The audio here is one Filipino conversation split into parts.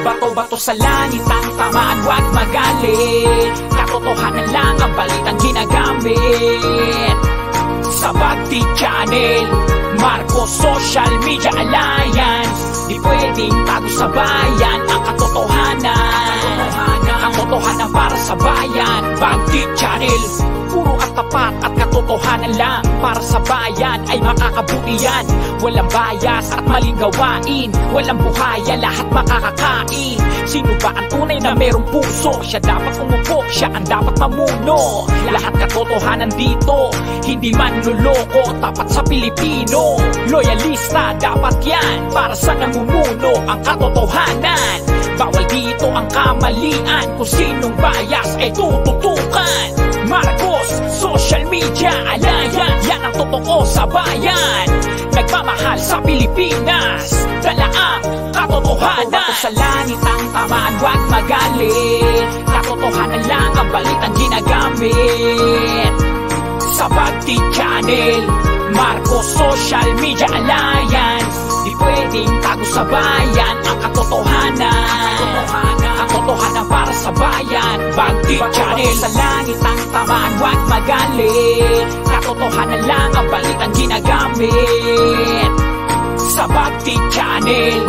Bato-bato sa langit ang tamaan, huwag magalit. Katotohanan lang ang balitang ginagamit. Sa Bagti Channel, Marcos Social Media Alliance. Di pwedeng tago sa bayan ang katotohanan. Katotohanan para sa bayan, Bagti Channel. Puro at tapat at katotohanan lang para sa bayan ay makakabutihan. Walang bias at maling gawain, walang buhaya, lahat makakakain. Sino ba ang tunay na merong puso? Siya dapat umupo, siya ang dapat mamuno. Lahat katotohanan dito, hindi man luloko, tapat sa Pilipino. Loyalista dapat yan para sa namumuno ang katotohanan. Bawal dito ang kamalian, kung sinong bias ay tututukan. Marcos Social Media Alliance, yan ang totoo sa bayan. Nagmamahal sa Pilipinas, dala ang katotohanan. Bato sa langit ang tamaan, huwag magalit. Katotohanan lang ang balitang ginagamit. Sa Bagti Channel, Marcos Social Media Alliance. Di pwedeng tago sa bayan ang katotohanan. Katotohanan para sa bayan, Bagti Channel. Sa langit ang tamaan, huwag magalit. Katotohanan lang ang balitang ginagamit. Sa Bagti Channel,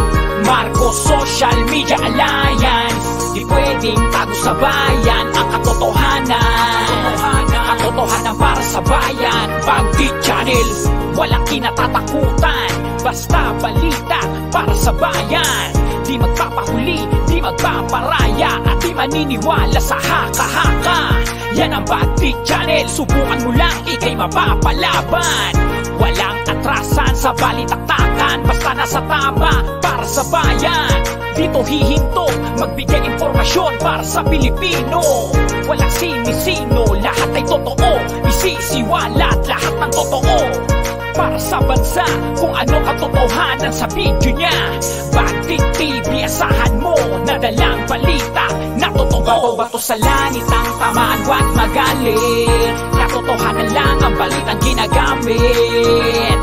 Marcos Social Media Alliance. Di pwedeng tago sa bayan ang katotohanan. Katotohanan para sa bayan, Bagti Channel. Walang kinatatakutan, basta balita para sa bayan. Di magpapahuli, di magpaparaya, at di maniniwala sa haka-haka. Yan ang Bagti Channel, subukan mo lang, ikay mapapalaban. Walang atrasan sa balitaktakan, basta nasa tama para sa bayan. Dito hihinto, magbigay informasyon para sa Pilipino. Walang sinisino, lahat ay totoo. Isisiwalat lahat ng totoo para sa bansa, kung ano katotohanan sa video niya. Bagti TV, asahan mo na dalang balita na totoo. Bato-bato sa langit ang tamaan, huwag magalit. Katotohanan lang ang balitang ginagamit.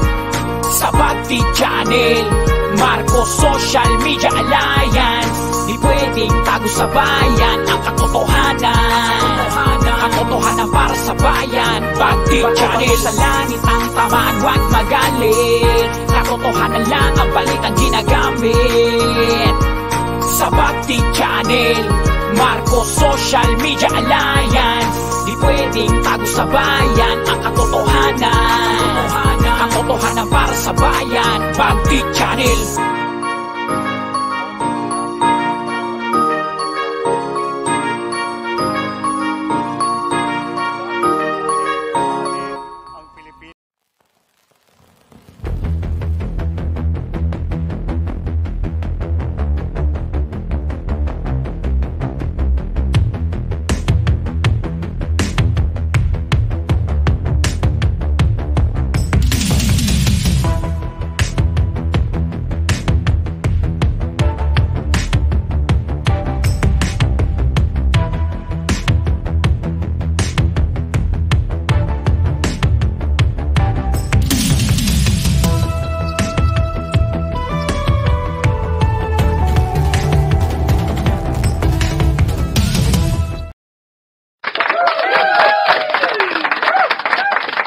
Sa Bagti Channel, Marcos Social Media Alliance. Di pwedeng tago sa bayan ang katotohanan. Katotohanan para sa bayan, Bagti Channel. Sa langit ang tamaan, huwag magalit. Katotohanan lang ang balitang ginagamit. Sa Bagti Channel, Marcos Social Media Alliance. Di pwedeng tago sa bayan ang katotohanan. Katotohanan para sa bayan, Bagti Channel.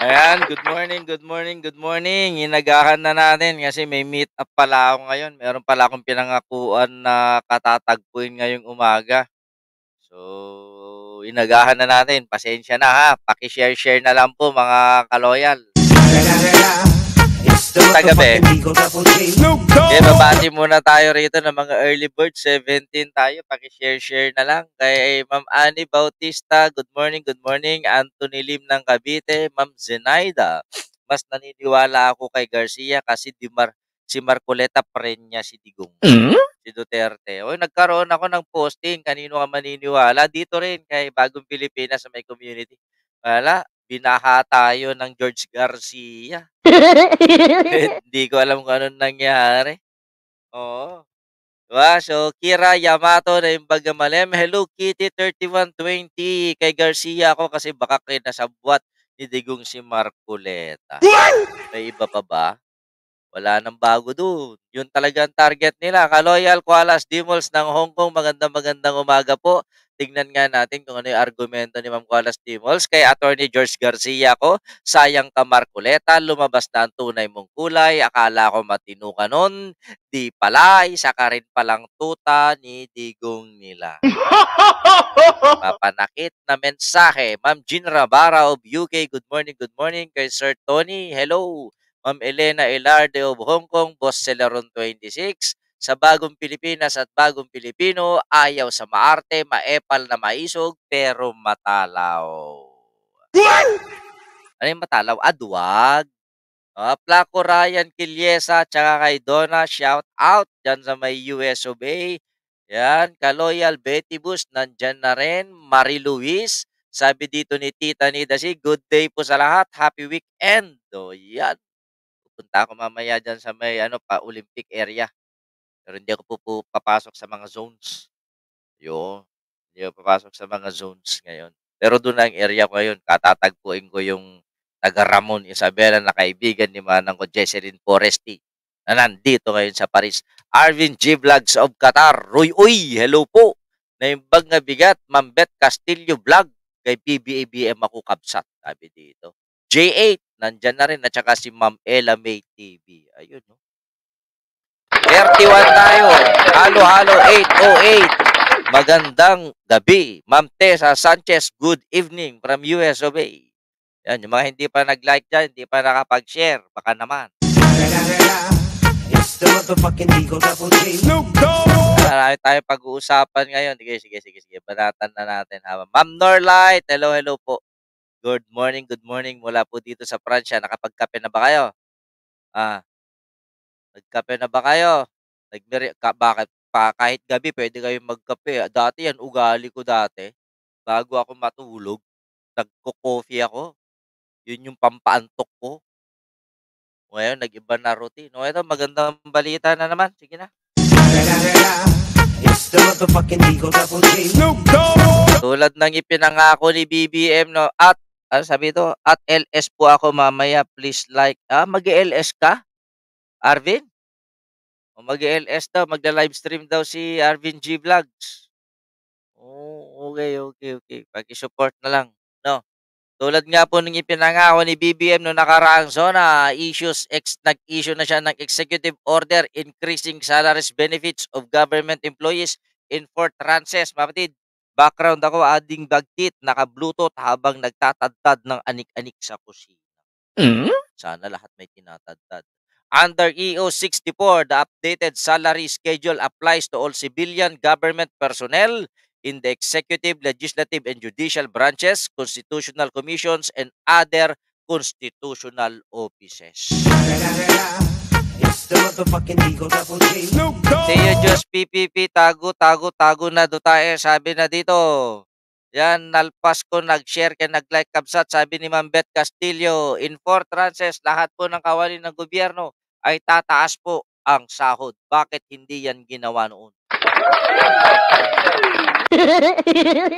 Ayan, good morning. Inagahan na natin kasi may meet up pala ako ngayon. Meron pala akong pinangakuan na katatagpuin ngayong umaga. So, inagahan na natin. Pasensya na ha. Paki-share na lang po mga kaloyal. Sa gabi. Okay, babati muna tayo rito ng mga early bird. 17 tayo. Paki-share na lang. Kay Ma'am Annie Bautista, good morning. Anthony Lim ng Cavite, Ma'am Zenaida. Mas naniniwala ako kay Garcia kasi si Marcoleta Preña si Digong. Si Duterte. O, nagkaroon ako ng posting. Kanino ka maniniwala? Dito rin kay Bagong Pilipinas sa may community. Wala. Binaha tayo ng George Garcia. Hindi ko alam kung anong nangyari. Oo. Diba? So, Kira Yamato na yung Bagamalem. Hello, Kitty 3120. Kay Garcia ako kasi baka kinasabwat ni Digong si Marcoleta. May iba pa ba? Wala nang bago dun. Yun talaga ang target nila. Ka-loyal koalas Dimols ng Hong Kong, magandang umaga po. Tignan nga natin kung ano yung argumento ni Ma'am Koalas Dimols kay Attorney George Garcia ko. Sayang ka Marcoleta, lumabas na ang tunay mong kulay. Akala ko matino ka nun. Di pala, isa ka rin palang tuta ni Digong nila. Papanakit na mensahe. Ma'am Jean Rabara of UK, good morning kay Sir Tony. Hello. Ma'am Elena Elarde of Hong Kong, Boss Celeron 26. Sa bagong Pilipinas at bagong Pilipino, ayaw sa maarte, maepal na maisog, pero matalaw. Ano yung matalaw? Duwag. Plako Ryan Kilyesa, tsaka kay Donna, shout out dyan sa may US of A. Yan, ka-loyal Betty Bus, nandyan na rin. Marie Luis, sabi dito ni Tita Nidasi, good day po sa lahat, happy weekend. Yan. Pupunta ako mamaya dyan sa may Olympic area. Pero hindi ako papasok sa mga zones. Hindi ako papasok sa mga zones ngayon. Pero doon ang area ko ngayon. Katatagpuin ko yung taga Ramon Isabela na kaibigan ni Manang ko, Jesselyn Foresti, na nandito ngayon sa Paris. Arvin G. Vlogs of Qatar. Roy, hello po. Naimbag nga bigat, Mambet Castillo Vlog. Kay PBABM ako kabsat. Sabi dito. J8, nandyan na rin. At saka si Ma'am Ella May TV. Ayun, no? 31 tayo. Halo 808. Magandang gabi. Ma'am Tessa Sanchez, good evening from US of A. Yan, yung mga hindi pa nag-like dyan, hindi pa nakapag-share, baka naman. Marami tayong pag-uusapan ngayon. Sige. Banatan na natin. Ma'am Norlight, hello po. Good morning mula po dito sa Pransya. Nakapagkape na ba kayo? Nagkape na ba kayo? Bakit pa kahit gabi pwede kayong magkape? Dati yan, ugali ko dati. Bago ako matulog, nagko-coffee ako. Yun yung pampaantok ko. Ngayon, nag-iba na routine. O ito, magandang balita na naman. Sige na. Tulad ng ipinangako ni BBM, no? At, sabi ito, at LS po ako mamaya, please like. Mag-LS ka? Arvin? O mag-LS daw, magla-livestream daw si Arvin G Vlogs. Okay. Paki-support na lang, no? Tulad nga po ng ipinangako ni BBM noong nakaraang zona, nag-issue na siya ng executive order increasing salaries benefits of government employees in 4 tranches. Mapatid, background ako, ading bagtit, naka-bluetooth habang nagtatadtad ng anik-anik sa kusina. Sana lahat may tinatadtad. Under EO 64, the updated salary schedule applies to all civilian government personnel in the executive, legislative, and judicial branches, constitutional commissions, and other constitutional offices. Teo Diyos PPP, tago na do tayo, sabi na dito. Yan, nalpas ko, nag-share ka, nag-like, kabsat, sabi ni Ma'am Beth Castillo, in 4 tranches, lahat po ng kawani ng gobyerno ay tataas po ang sahod. Bakit hindi yan ginawa noon?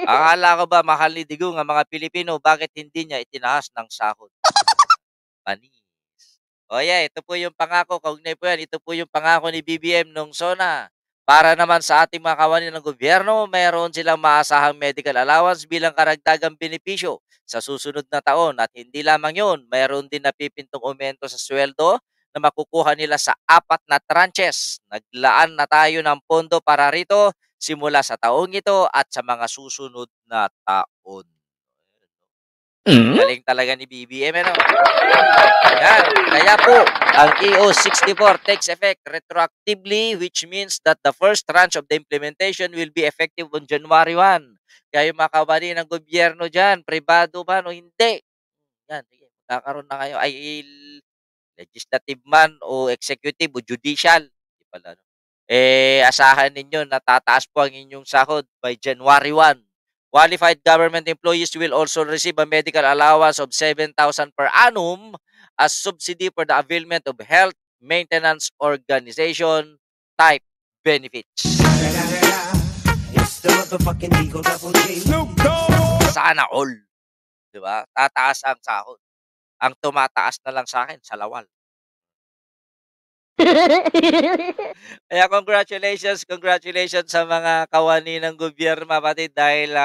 Akala ko ba mahal ni Digong ang mga Pilipino, bakit hindi niya itinaas ng sahod? Panis. O ito po yung pangako, kaugnay po yan, ito po yung pangako ni BBM nung SONA. Para naman sa ating mga kawani ng gobyerno, mayroon silang maasahang medical allowance bilang karagdagang benepisyo sa susunod na taon. At hindi lamang yun, mayroon din napipintong aumento sa sweldo na makukuha nila sa 4 na tranches. Naglaan na tayo ng pondo para rito simula sa taong ito at sa mga susunod na taon. Galing talaga ni BBM, ano? Yan. Kaya po, ang EO 64 takes effect retroactively, which means that the first tranche of the implementation will be effective on January 1. Kaya yung mga kawani ng gobyerno dyan, privado man o hindi. Yan, sige, magkakaroon na kayo ay legislative man o executive o judicial. Hindi pala, no? Asahan ninyo na tataas po ang inyong sahod by January 1. Qualified government employees will also receive a medical allowance of 7,000 per annum as subsidy for the availment of health maintenance organization type benefits. Sana all. Diba? Tataas ang sahod. Ang tumataas na lang sa akin, salawal. Kaya congratulations sa mga kawani ng gobyerno kapatid dahil,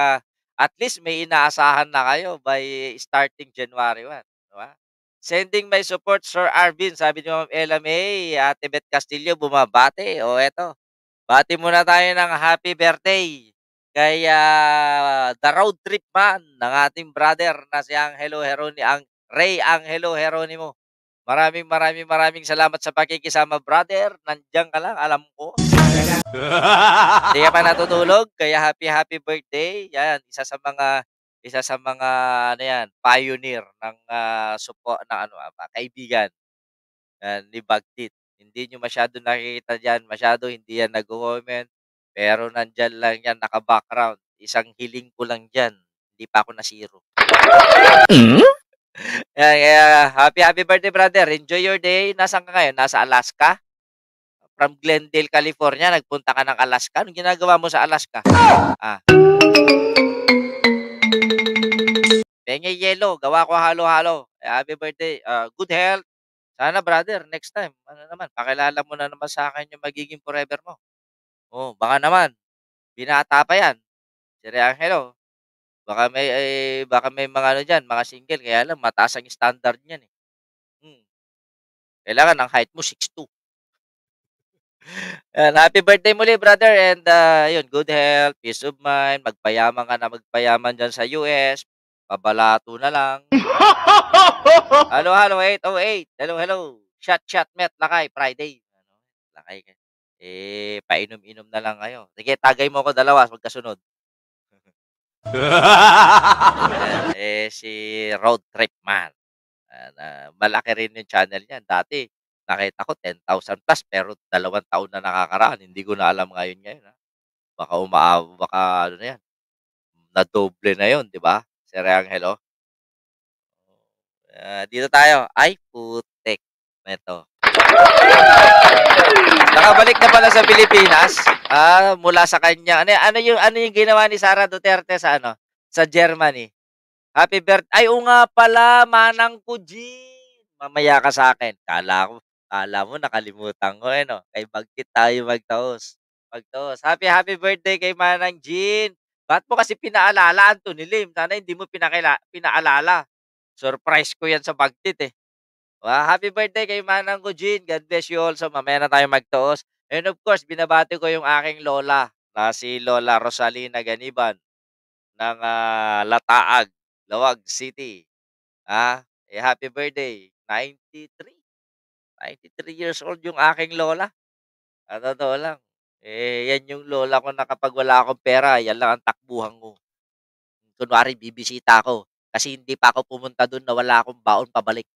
at least may inaasahan na kayo by starting January 1, 'di ba? Sending my support Sir Arvin, sabi ni Ma'am Ella May, Ate Beth Castillo bumabati. O eto, bati muna tayo ng happy birthday kay, the road trip man ng ating brother na si Ray Angelo Heronimo. Maraming salamat sa pakikisama brother, nandiyan ka lang alam ko. Di ka pa natutulog kaya happy birthday. Yan, isa sa mga ano yan, pioneer ng, ng ano, kaibigan, ni Bagtit. Hindi niyo masyado nakikita diyan, hindi yan nagko-comment, pero nandiyan lang yan naka-background. Isang hiling ko lang diyan, hindi pa ako na-zero. Yan, kaya happy birthday brother. Enjoy your day. Nasaan ka ngayon? Nasa Alaska? From Glendale, California, nagpunta ka ng Alaska. Anong ginagawa mo sa Alaska? Ah, pengi yelo, gawa ko halo-halo. Happy birthday. Good health. Sana brother, next time, ano naman, pakilala mo na naman sa akin yung magiging forever mo. Oh, baka naman, binata pa yan. Si Reangelo. Baka may mga ano diyan, mga single, kaya lang mataas ang standard niyan eh. Kailangan ang height mo 6'2". Yan, happy birthday muli brother and, yun, good health, peace of mind, magpayaman ka na magpayaman diyan sa US, pabalato na lang. Halo, 808. Hello. Shot, met, lakay, Friday. Ano, lakay ka. Painom-inom na lang kayo. Sige, tagay mo ako dalawa magkasunod. Ayan, si Road Trip Man. Malaki rin yung channel niya. Dati, nakita ko 10,000 plus pero 2 taon na nakakaraan. Hindi ko na alam ngayon. Baka ano na yan, nadoble na yun, di ba? Si Reangelo. Dito tayo. Ay, putek. Ito. Nakabalik na pala sa Pilipinas. Mula sa kanya. Ano yung ginawa ni Sara Duterte sa sa Germany? Happy birthday. Ay, oo nga pala, manang ko, Jean. Mamaya ka sa akin. Kala mo nakalimutan ko, no? Kay Bagkit tayo magtaos. Happy birthday kay Manang Jean. Ba't mo kasi pinaalala, Anthony Lim? Sana hindi mo pinaalala. Surprise ko yan sa Bagtit, eh. Happy birthday kay Manang ko, Jean. God bless you also. Mamaya na tayo magtaos. And of course, binabati ko yung aking lola na si Lola Rosalina Ganiban ng, Lataag, Lawag City. Happy birthday. 93 years old yung aking lola. Totoo lang. Yan yung lola ko na kapag wala akong pera, yan lang ang takbuhan ko. Kunwari, bibisita ako. Kasi hindi pa ako pumunta doon na wala akong baon pabalik.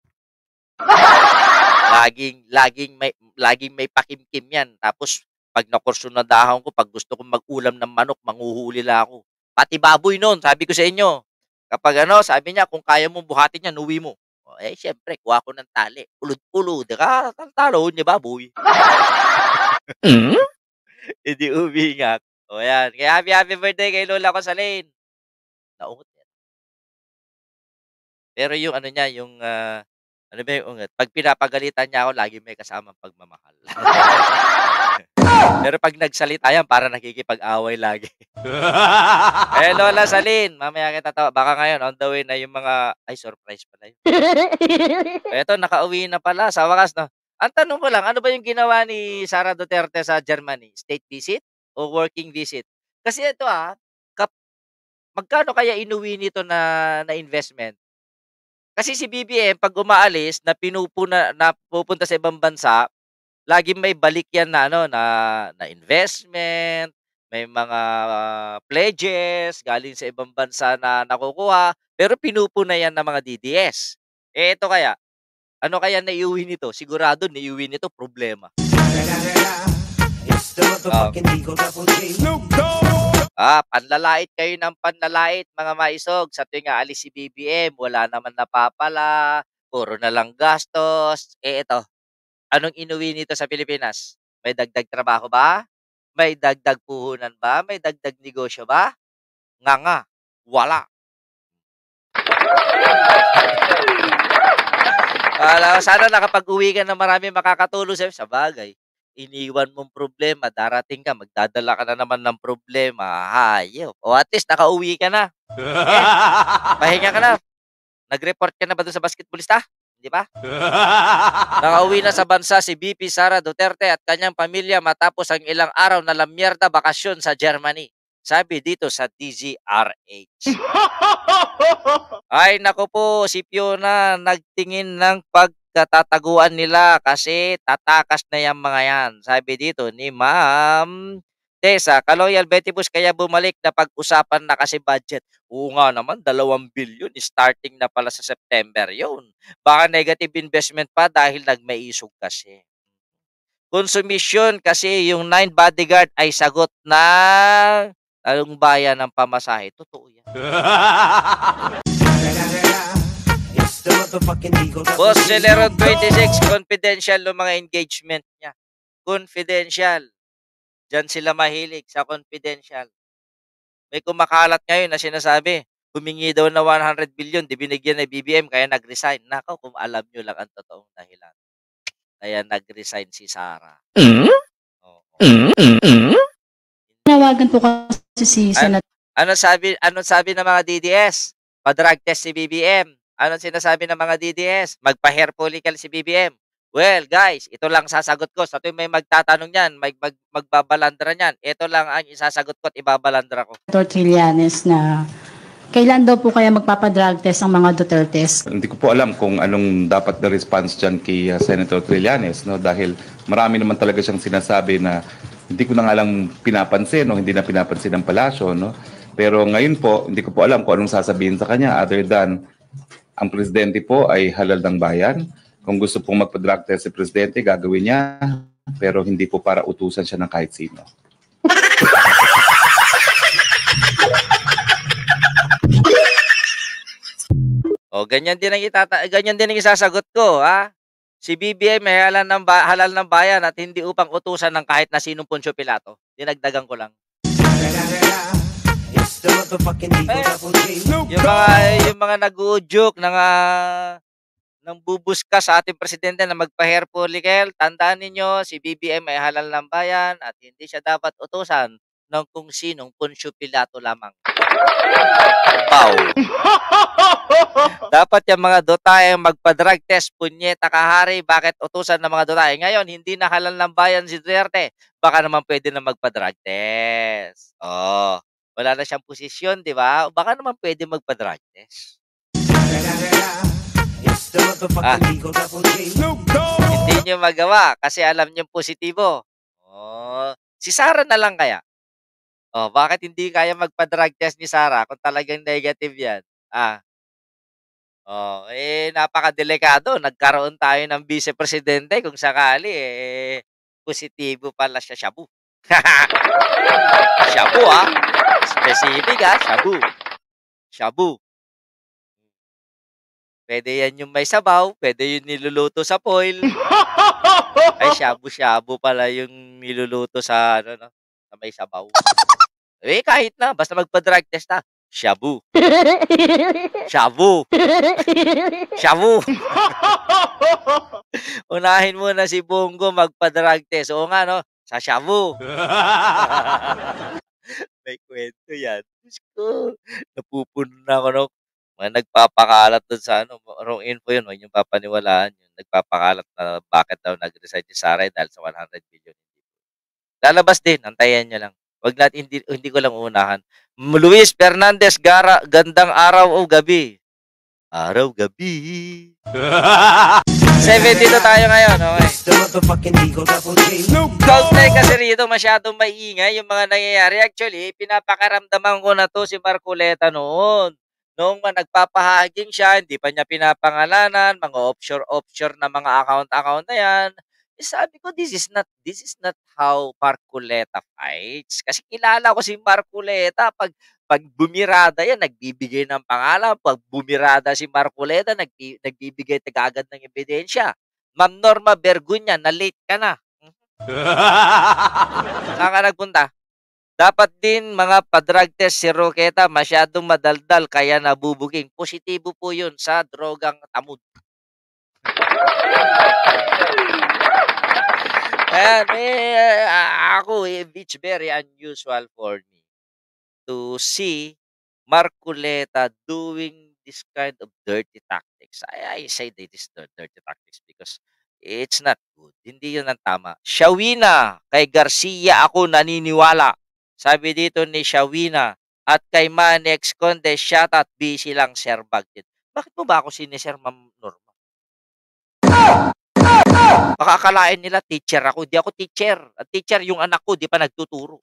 Laging may pakimkim yan. Tapos, pag nakurso na dahon ko, pag gusto kong mag-ulam ng manok, manghuhuli lang ako. Pati baboy noon, sabi ko sa inyo. Kapag sabi niya, kung kaya mong buhatin yan, uwi mo. Siyempre, kuha ko ng tali. Ulod-ulod. Talo niya baboy. Hindi umingak. Yan. Kaya happy birthday kay Lola ko sa Lane. Naungot yan. Pero yung niya, yung, ano ba yung ungat? Pag pinapagalitan niya ako, lagi may kasamang pagmamahal. Pero pag nagsalita yan, para nakikipag-away lagi. Lola Salin, mamaya kita tawa. Baka ngayon, on the way na yung mga, surprise pala yun. Eto, nakauwi na pala. Sa wakas, no? Ang tanong ko lang, ano ba yung ginawa ni Sara Duterte sa Germany? State visit o working visit? Kasi ito, magkano kaya inuwi nito na investment? Kasi si BBM 'pag umaalis na pupunta sa ibang bansa, laging may balik yan na na investment, may mga, pledges galing sa ibang bansa na nakukuha, pero pinupuna yan ng mga DDS. Ito kaya, ano kaya naiuwi nito? Sigurado naiuwi nito problema. Panlalait kayo ng panlalait mga maisog. Sa tuwing aalis si BBM, wala naman napapala, puro na lang gastos. Ito, anong inuwi nito sa Pilipinas? May dagdag trabaho ba? May dagdag puhunan ba? May dagdag negosyo ba? Nga, wala. Akala ko sana nakapag-uwi ka na marami makakatulong sa'yo. Sabagay, iniwan mong problema, darating ka, magdadala ka na naman ng problema, hayop. O at least nakauwi ka na. Eh, pahinga ka na. Nag-report ka na ba dun sa basketballista? Hindi ba? Nakauwi na sa bansa si VP Sara Duterte at kanyang pamilya matapos ang ilang araw na lamyerda bakasyon sa Germany. Sabi dito sa DZRH. Ay naku po, si Fiona nagtingin ng pagkatataguan nila kasi tatakas na yung mga yan. Sabi dito ni Ma'am Tessa, Kaloyal Betibus kaya bumalik na pag-usapan na kasi budget. Oo nga naman, 2 billion starting na pala sa September yun. Baka negative investment pa dahil nagmaisog kasi. Konsumisyon kasi yung 9 bodyguard ay sagot ng talong bayan ng pamasahe. Totoo yan. Boss Celeron 26, confidential ng mga engagement niya. Confidential. Diyan sila mahilig sa confidential. May kumakalat ngayon na sinasabi, humingi daw na 100 billion, di binigyan ng BBM, kaya nag-resign. Nako, kung alam nyo lang ang totoong dahilan. Kaya nag-resign si Sara. Oo. Tinawagan po kasi si Senator. Ano sabi ng mga DDS? Pa-drug test si BBM. Ano sinasabi ng mga DDS? Magpa-hair follicle si BBM. Well, guys, ito lang sasagot ko. Sa tuwing may magtatanong niyan, magbabalandra niyan, ito lang ang isasagot ko at ibabalandra ko. Senator Trillanes na kailan daw po kaya magpapadrug test ang mga Dutertes? Hindi ko po alam kung anong dapat na response dyan kay Senator Trillanes, no? Dahil marami naman talaga siyang sinasabi na hindi ko na nga lang pinapansin o hindi na pinapansin ng palasyo, no? Pero ngayon po, hindi ko po alam kung anong sasabihin sa kanya other than ang presidente po ay halal ng bayan. Kung gusto pong magpa-drug test si presidente, gagawin niya, pero hindi po para utusan siya ng kahit sino. O, ganyan din ang isasagot ko, ha? Si BBM ay halal ng bayan at hindi upang utusan ng kahit na sinong Poncio Pilato. Dinagdagan ko lang. Yung mga nag-uudyok ng bubuska sa ating presidente na magpa-hair follicle, tandaan ninyo, si BBM ay halal ng bayan at hindi siya dapat utusan ng kung sinong Poncio Pilato lamang. Wow. Dapat yung mga dotae magpa-drug test, punyeta kahari, bakit utusan ng mga dotae? Ngayon, hindi na halal ng bayan si Duterte, baka naman pwede na magpa-drug test. Oh, wala na siyang posisyon, di ba? Baka naman pwede magpa-drug test. Hindi nyo magawa kasi alam nyo positibo. Oh, si Sara na lang kaya? Oh, bakit hindi kaya magpa-drug test ni Sara kung talagang negative yan? Oh, napakadelikado. Nagkaroon tayo ng vice-presidente kung sakali, positibo pala siya, shabu. Shabu, Specific, shabu. Shabu. Pwede yan yung may sabaw, pwede yung niluluto sa foil. Ay, shabu-shabu pala yung niluluto sa, sa may sabaw. Kahit na, basta magpa-drug test na. Shabu. Shabu. Shabu. Unahin mo na si Bongo magpa-drug test. Oo nga, no? Sa shabu. May kwento yan. Diyos ko. Napupuno na ako, no? Mga nagpapakalat dun sa wrong info yun. Huwag yung papaniwalaan yun. Nagpapakalat na bakit daw nag-resign si Sara dahil sa 100 billion. Lalabas din. Antayin nyo lang. Wag natin, hindi ko lang unahan. Luis Fernandez Gara, gandang araw o gabi. Araw, gabi. 72 tayo ngayon, okay? Kaugnay kasi rito masyadong maingay yung mga nangyayari. Actually, pinapakaramdaman ko na to si Marcoleta noon. Noong nagpapahaging siya, hindi pa niya pinapangalanan, mga offshore na mga account na yan. Sabi ko, this is not how Marcoleta fights. Kasi kilala ko si Marcoleta. Pag bumirada yan, nagbibigay ng pangalan. Pag bumirada si Marcoleta, nagbibigay agad ng ebidensya. Ma'am Norma Bergunya, na-late ka na. Saan ka nagpunta? Dapat din mga pa-drug test si Roqueta, masyadong madaldal kaya nabubuking. Positibo po yun sa drogang tamod. Ayan, ako, it's very unusual for me to see Marcoleta doing this kind of dirty tactics. I say that it is dirty tactics because it's not good. Hindi yun ang tama. Shawina, kay Garcia ako naniniwala. Sabi dito ni Shawina. At kay Manex Conde, shout out, busy lang, Sir Bagtit. Bakit mo ba ako sinisir, Ma'am Norma? Baka akalain nila teacher ako. Hindi ako teacher. At teacher yung anak ko, di pa nagtuturo.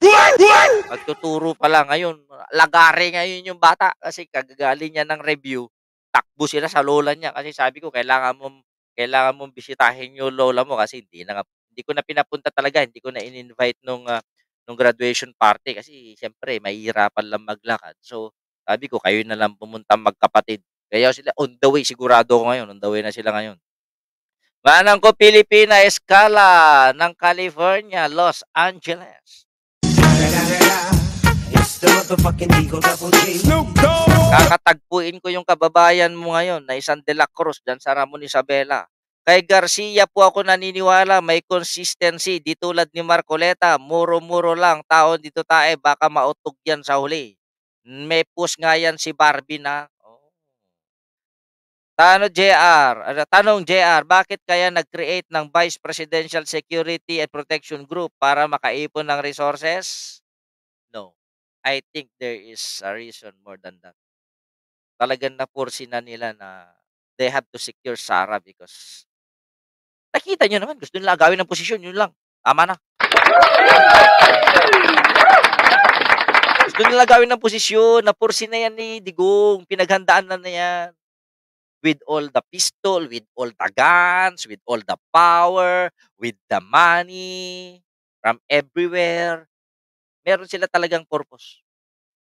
Nagtuturo pa lang ngayon. Lagare ngayon yung bata kasi kagagaling niya ng review. Takbo sila sa lola niya kasi sabi ko kailangan mong bisitahin yung lola mo kasi hindi ko na pinapunta talaga, hindi ko na in-invite nung graduation party kasi siyempre mahihirapan lang maglakad. So, sabi ko kayo na lang pumunta magkapatid. Kaya sila on the way, sigurado ko ngayon, on the way na sila ngayon. Manang ko Pilipina Escala ng California, Los Angeles. Kakatagpuin ko yung kababayan mo ngayon na isang De La Cruz dyan sa Ramon Isabela. Kay Garcia po ako naniniwala, may consistency. Di tulad ni Marcoleta, muro-muro lang. Taon dito tae, baka mautog yan sa huli. May push nga yan si Barbie na. Tanong JR, bakit kaya nag-create ng Vice Presidential Security and Protection Group para makaipon ng resources? No. I think there is a reason more than that. Talagang napursi na nila na they have to secure Sara because nakita nyo naman, gusto nila agawin ng posisyon, yun lang. Tama na. Gusto nila agawin ng posisyon, napursi na yan ni Digong, pinaghandaan na yan. With all the pistol, with all the guns, with all the power, with the money, from everywhere. Meron sila talagang purpose.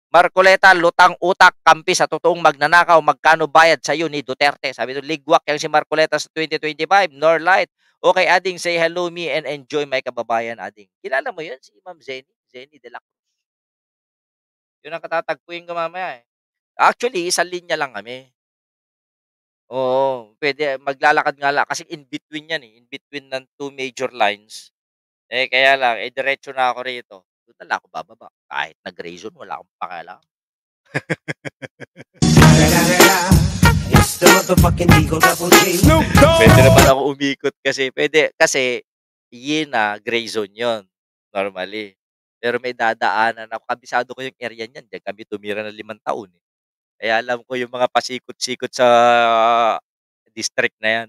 Marcoleta, lutang utak, kampi sa totoong magnanakaw, magkano bayad sa iyo ni Duterte. Sabi ito, ligwak yang si Marcoleta sa 2025, Norlight. Okay, Ading, say hello me and enjoy my kababayan, Ading. Kilala mo yun, si Ma'am Zenny de la Cruz. Yun ang katatagpuin ko mamaya eh. Actually, isang linya lang kami. Oo, pwede maglalakad nga lang kasi in between yan, in between ng 2 major lines. Kaya lang, diretso na ako rito. Doon na lang ako bababa. Kahit nag-gray zone, wala akong pakialam. Pwede naman ako umikot kasi, yun gray zone yun, normally. Pero may dadaanan ako, kabisado ko yung area niyan, diyan kami tumira ng 5 taon eh. Kaya alam ko yung mga pasikot-sikot sa district na yan.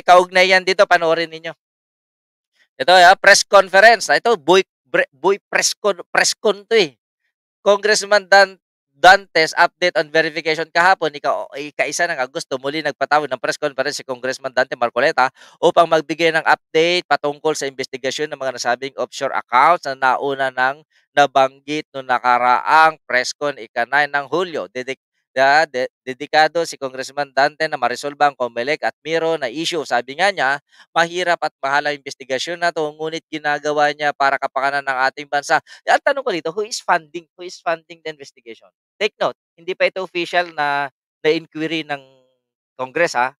Kaugnay yan dito, panoorin ninyo. Ito, press conference. Ito, boy press con to eh. Congressman Dantes update on verification kahapon, ika-1 ng Agosto, muli nagpatawag ng press conference si Congressman Dante Marcoleta upang magbigay ng update patungkol sa investigasyon ng mga nasabing offshore accounts na nauna ng nabanggit noong nakaraang press con ika-9 ng Hulyo. Dedikado si Congressman Dante na ma-resolve ang COMELEC at Miro na issue. Sabi nga niya, mahirap at mahal ang investigasyon na to, ngunit ginagawa niya para kapakanan ng ating bansa. Ang tanong ko dito, who is funding the investigation? Take note, hindi pa ito official na inquiry ng Congress ha.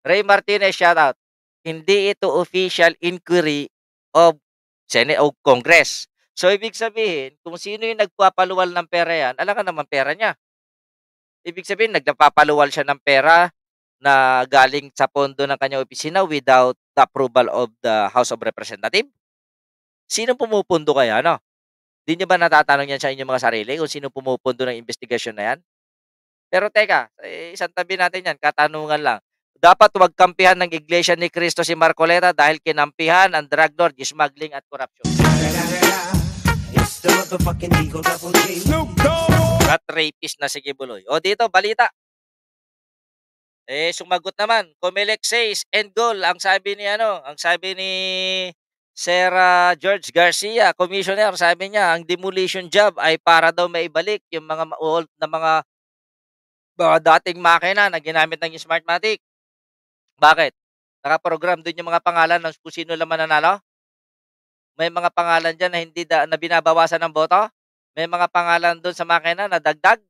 Ray Martinez, shout out. Hindi ito official inquiry of Senate o Congress. So ibig sabihin, kung sino yung nagpapaluwal ng pera yan, alam ka naman pera niya. Ibig sabihin, nagpapaluwal siya ng pera na galing sa pondo ng kanyang opisina without the approval of the House of Representatives. Sino pumupundo kaya, no? Di nyo ba natatanong yan sa inyong mga sarili kung sino pumupundo ng investigasyon na yan? Pero teka, isang tabi natin yan, katanungan lang. Dapat huwag kampihan ng Iglesia ni Cristo si Marcoleta dahil kinampihan ang drug lord, smuggling at corruption. At rapist na si Kibuloy. O dito, balita. Sumagot naman. COMELEC says, end goal. Ang sabi ni Sir George Garcia, commissioner, sabi niya, ang demolition job ay para daw maibalik yung mga old na mga dating makina na ginamit ng Smartmatic. Bakit? Nakaprogram doon yung mga pangalan ng kung sino lang mananalo? May mga pangalan dyan na hindi na binabawasan ng boto? May mga pangalan doon sa makina na dagdag?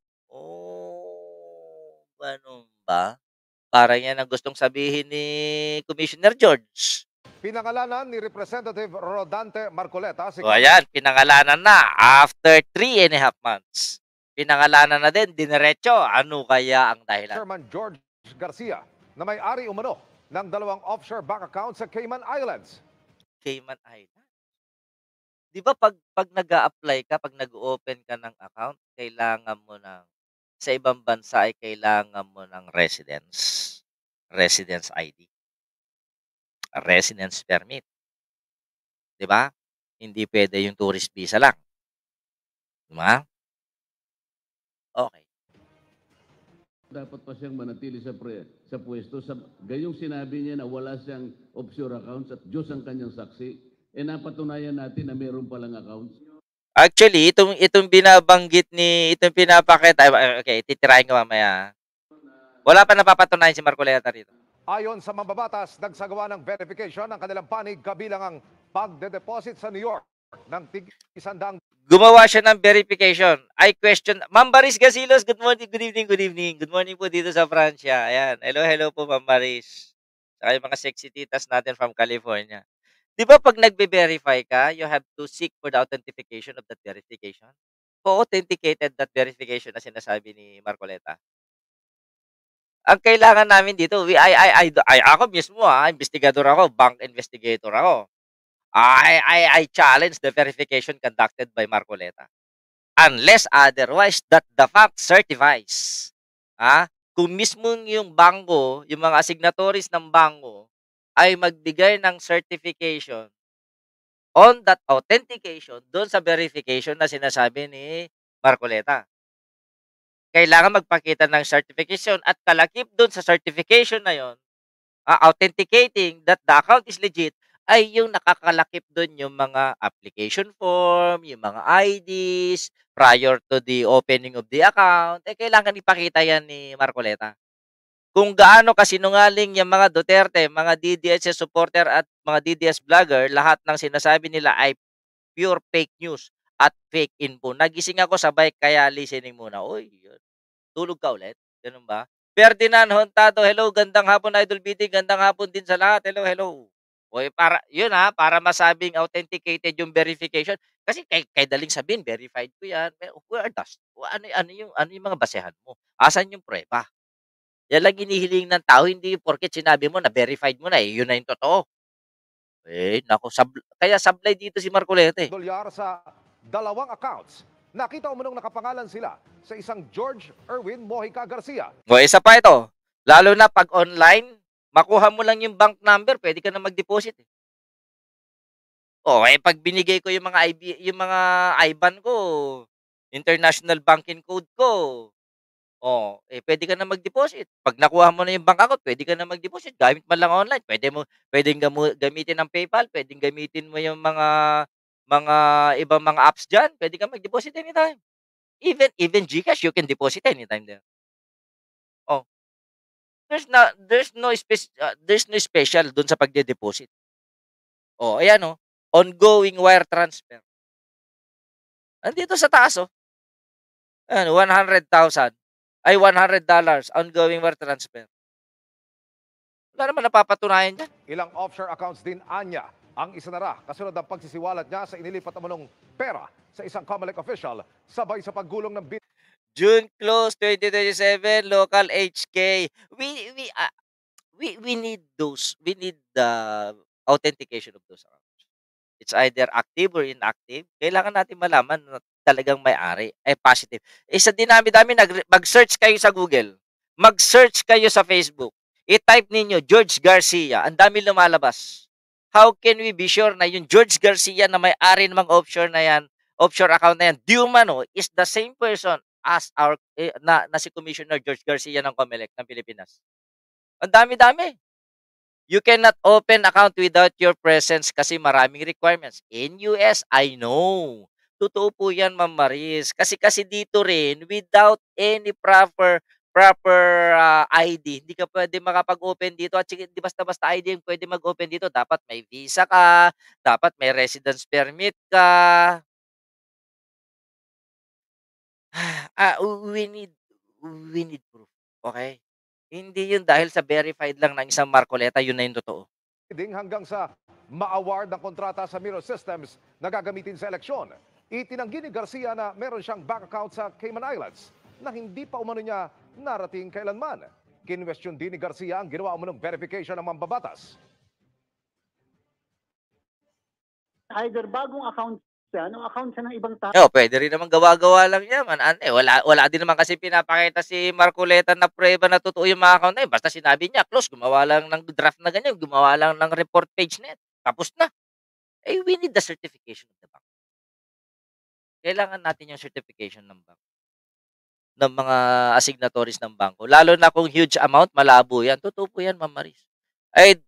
Ganun ba? Parang yan ang gustong sabihin ni Commissioner George. Pinangalanan ni Representative Rodante Marcoleta si So ayan, pinangalanan na after 3.5 months. Pinangalanan na din, dinerecho. Ano kaya ang dahilan? Chairman George Garcia na may-ari umano ng 2 offshore bank accounts sa Cayman Islands. Cayman Islands. Di ba pag nag-a-apply ka, pag nag-open ka ng account, kailangan mo ng, sa ibang bansa ay kailangan mo ng residence ID, residence permit. Di ba? Hindi pwede yung tourist visa lang. Di ba? Okay. Dapat pa siyang manatili sa pwesto. Gayong sinabi niya na wala siyang offshore accounts at Diyos ang kanyang saksi, napatunayan natin na meron palang accounts. Actually, itong binabanggit itong pinapakita, okay, titirahin ko mamaya. Wala pa napapatunayan si Marcoleta rito. Ayon sa mambabatas, nagsagawa ng verification ng kanilang panig kabilang ang pagde-deposit sa New York ng tig-100. Gumawa siya ng verification. I question. Ma'am Baris Gasilos, good morning, good evening, good evening. Good morning po dito sa Francia. Ayan. Hello po, Ma'am Baris. Saka yung mga sexy titas natin from California. Di ba pag nagbe-verify ka, you have to seek for the authentication of that verification? Who authenticated that verification na sinasabi ni Marcoleta? Ang kailangan namin dito, ako mismo, investigador ako, bank investigator ako. I challenge the verification conducted by Marcoleta. Unless otherwise that the fact certifies. Kung mismo yung bangko, yung mga signatories ng bangko ay magbigay ng certification on that authentication doon sa verification na sinasabi ni Marcoleta. Kailangan magpakita ng certification at kalakip doon sa certification na yon, authenticating that the account is legit, ay yung nakakalakip doon yung mga application form, yung mga IDs, prior to the opening of the account, kailangan ipakita yan ni Marcoleta. Kung gaano kasinungaling yung mga Duterte, mga DDS supporter at mga DDS vlogger, lahat ng sinasabi nila ay pure fake news at fake info. Nagising ako sabay kaya listening muna. Uy, yun. Tulog ka ulit? Ganun ba? Ferdinand Hontado, hello, gandang hapon Idol BT, gandang hapon din sa lahat. Hello. Oy, para masabing authenticated yung verification. Kasi kay daling sabihin, verified ko yan. Where does? Ano yung mga basehan mo? Asan yung prueba? Yan lang hinihiling ng tao, hindi porket sinabi mo na verified mo na, yun na yung totoo. Naku, kaya sablay dito si Marcoleta. Dolyar sa 2 accounts. Nakita umunong nakapangalan sila sa isang George Erwin Mojica Garcia. Isa pa ito. Lalo na pag online, makuha mo lang yung bank number, pwede ka na mag-deposit. Pag binigay ko yung mga IBAN ko, international banking code ko, pwede ka na mag-deposit. Pag nakuha mo na yung bank account, pwede ka na mag-deposit. Gamit man lang online. Pwedeng gamitin ng PayPal, pwedeng gamitin mo yung mga ibang mga apps dyan. Pwede ka mag-deposit anytime. Even GCash, you can deposit anytime there. There's no special dun sa pagde-deposit. Ayan ongoing wire transfer. Andito sa taas Ayan, $100 ongoing wire transfer. Wala naman napapatunayan dyan. Ilang offshore accounts din anya ang isinara kasunod ng pagsisiwalat niya sa inilipat umunong pera sa isang COMELEC official sabay sa paggulong ng June close 2027 local HK. We need those. We need the authentication of those accounts. It's either active or inactive. Kailangan natin malaman na talagang may-ari ay positive. Sa dinami-dami, mag-search kayo sa Google. Mag-search kayo sa Facebook. I-type ninyo George Garcia. Ang dami lumalabas. How can we be sure na yung George Garcia na may-ari ng mga offshore account na yan, di umano, is the same person as our na si Commissioner George Garcia ng COMELEC ng Pilipinas. Ang dami-dami. You cannot open account without your presence kasi maraming requirements. In US, I know. Totoo po yan, Ma'am Maris. Kasi dito rin, without any proper ID, hindi ka pwede makapag-open dito. At sige, di basta-basta ID yung pwede mag-open dito. Dapat may visa ka, dapat may residence permit ka. We need proof. Okay? Hindi yun dahil sa verified lang ng isang Marcoleta, yun na yung totoo. Hanggang sa ma-award ng kontrata sa Mirror Systems na gagamitin sa eleksyon. Itinanggi ni Garcia na meron siyang bank account sa Cayman Islands na hindi pa umano niya narating kailanman. Kinwestiyon din ni Garcia ang ginawa umanong verification ng mambabatas. Either bagong account siya, no, account siya ng ibang tao. Pwede rin naman gawa-gawa lang yan, man. Wala din naman kasi pinapakita si Marcoleta na prueba na totoo yung mga account na yun. Basta sinabi niya, close, gumawa lang ng draft na ganyan, gumawa lang ng report page net. Tapos na. We need the certification of the bank. Kailangan natin yung certification ng bank. Ng mga asignatories ng bangko. Lalo na kung huge amount, malabo yan. Totoo po yan, Ma'am Maris.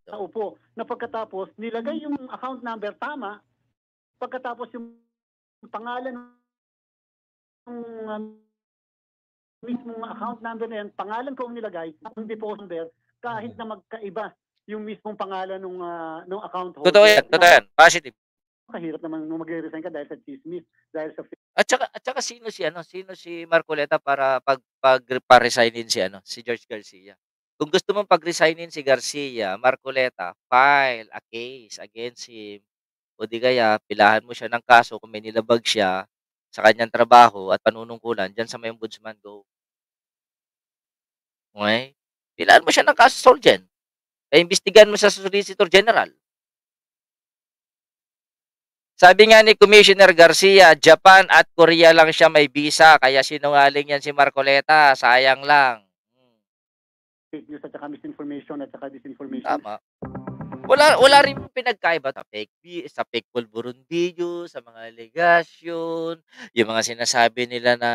Tao po, na pagkatapos, nilagay yung account number tama, pagkatapos yung pangalan ng mismong account number na yan, pangalan ko ang nilagay, ang deposit number, kahit na magkaiba yung mismong pangalan ng account holder. Totoo yan. Positive. Kahirap naman nung magre-resign ka dahil sa chismis, dahil sa... At saka sino si Marcoleta para pa-resignin si George Garcia. Kung gusto mong pag-resignin si Garcia, Marcoleta, file a case against him. O di kaya, pilahan mo siya ng kaso kung may nilabag siya sa kanyang trabaho at panunungkulan dyan sa may ombudsman, go. Okay? Pilahan mo siya ng kaso, Solgen. Imbestigahan mo sa Solicitor General. Sabi nga ni Commissioner Garcia, Japan at Korea lang siya may visa, kaya sinungaling yan si Marcoleta, sayang lang. Fake news at saka misinformation at saka disinformation. Tama. Wala rin pinagkaiba sa fake pulburon video, sa mga allegation, yung mga sinasabi nila na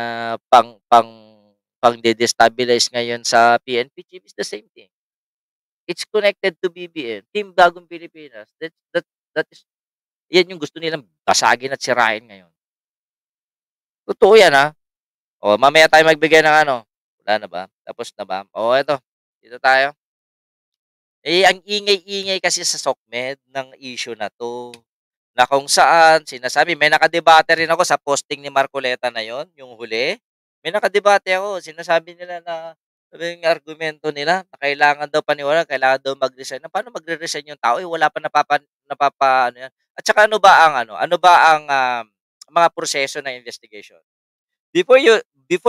de-destabilize ngayon sa PNP chief is the same thing. It's connected to BBM, Team Bagong Pilipinas. That is, yan yung gusto nilang basagin at sirain ngayon. Totoo yan, ha? Mamaya tayo magbigay ng ano. Wala na ba? Tapos na ba? Ito. Dito tayo. Ang ingay-ingay kasi sa SOCMED ng issue na to. Na kung saan, sinasabi, may nakadebate rin ako sa posting ni Marcoleta na yon, yung huli. May nakadebate ako. Sinasabi nila na, yung argumento nila, na kailangan daw paniwala, kailangan daw mag-resign. Paano magre-resign yung tao? Wala pa ano yan. At saka ano ba ang mga proseso ng investigation? Before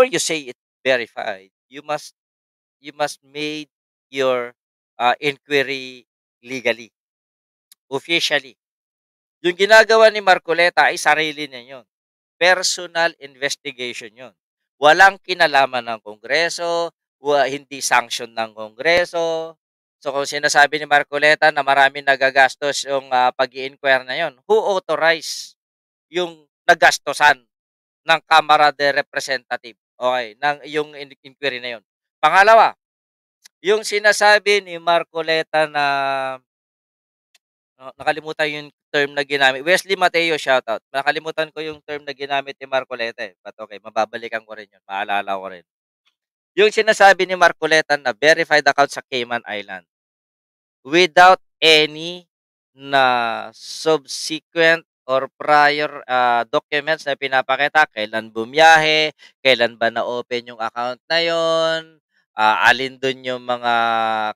you say it verified, you must make your inquiry legally, officially. Yung ginagawa ni Marcoleta ay sarili niya yun. Personal investigation yun. Walang kinalaman ng Kongreso, hindi sanction ng Kongreso. So kung sinasabi ni Marcoleta na maraming nagagastos yung pag-i-inquire na yun, who authorized yung nagastosan ng Kamara de Representative? Okay, yung inquiry na yun. Pangalawa, yung sinasabi ni Marcoleta na nakalimutan yung term na ginamit. Wesley Mateo, shoutout. Nakalimutan ko yung term na ginamit ni Marcoleta eh. But okay, mababalikan ko rin yun. Maalala ko rin. Yung sinasabi ni Marcoleta na verified account sa Cayman Island without any na subsequent or prior documents na pinapakita, kailan bumiyahe, kailan ba na-open yung account na yon, alin doon yung mga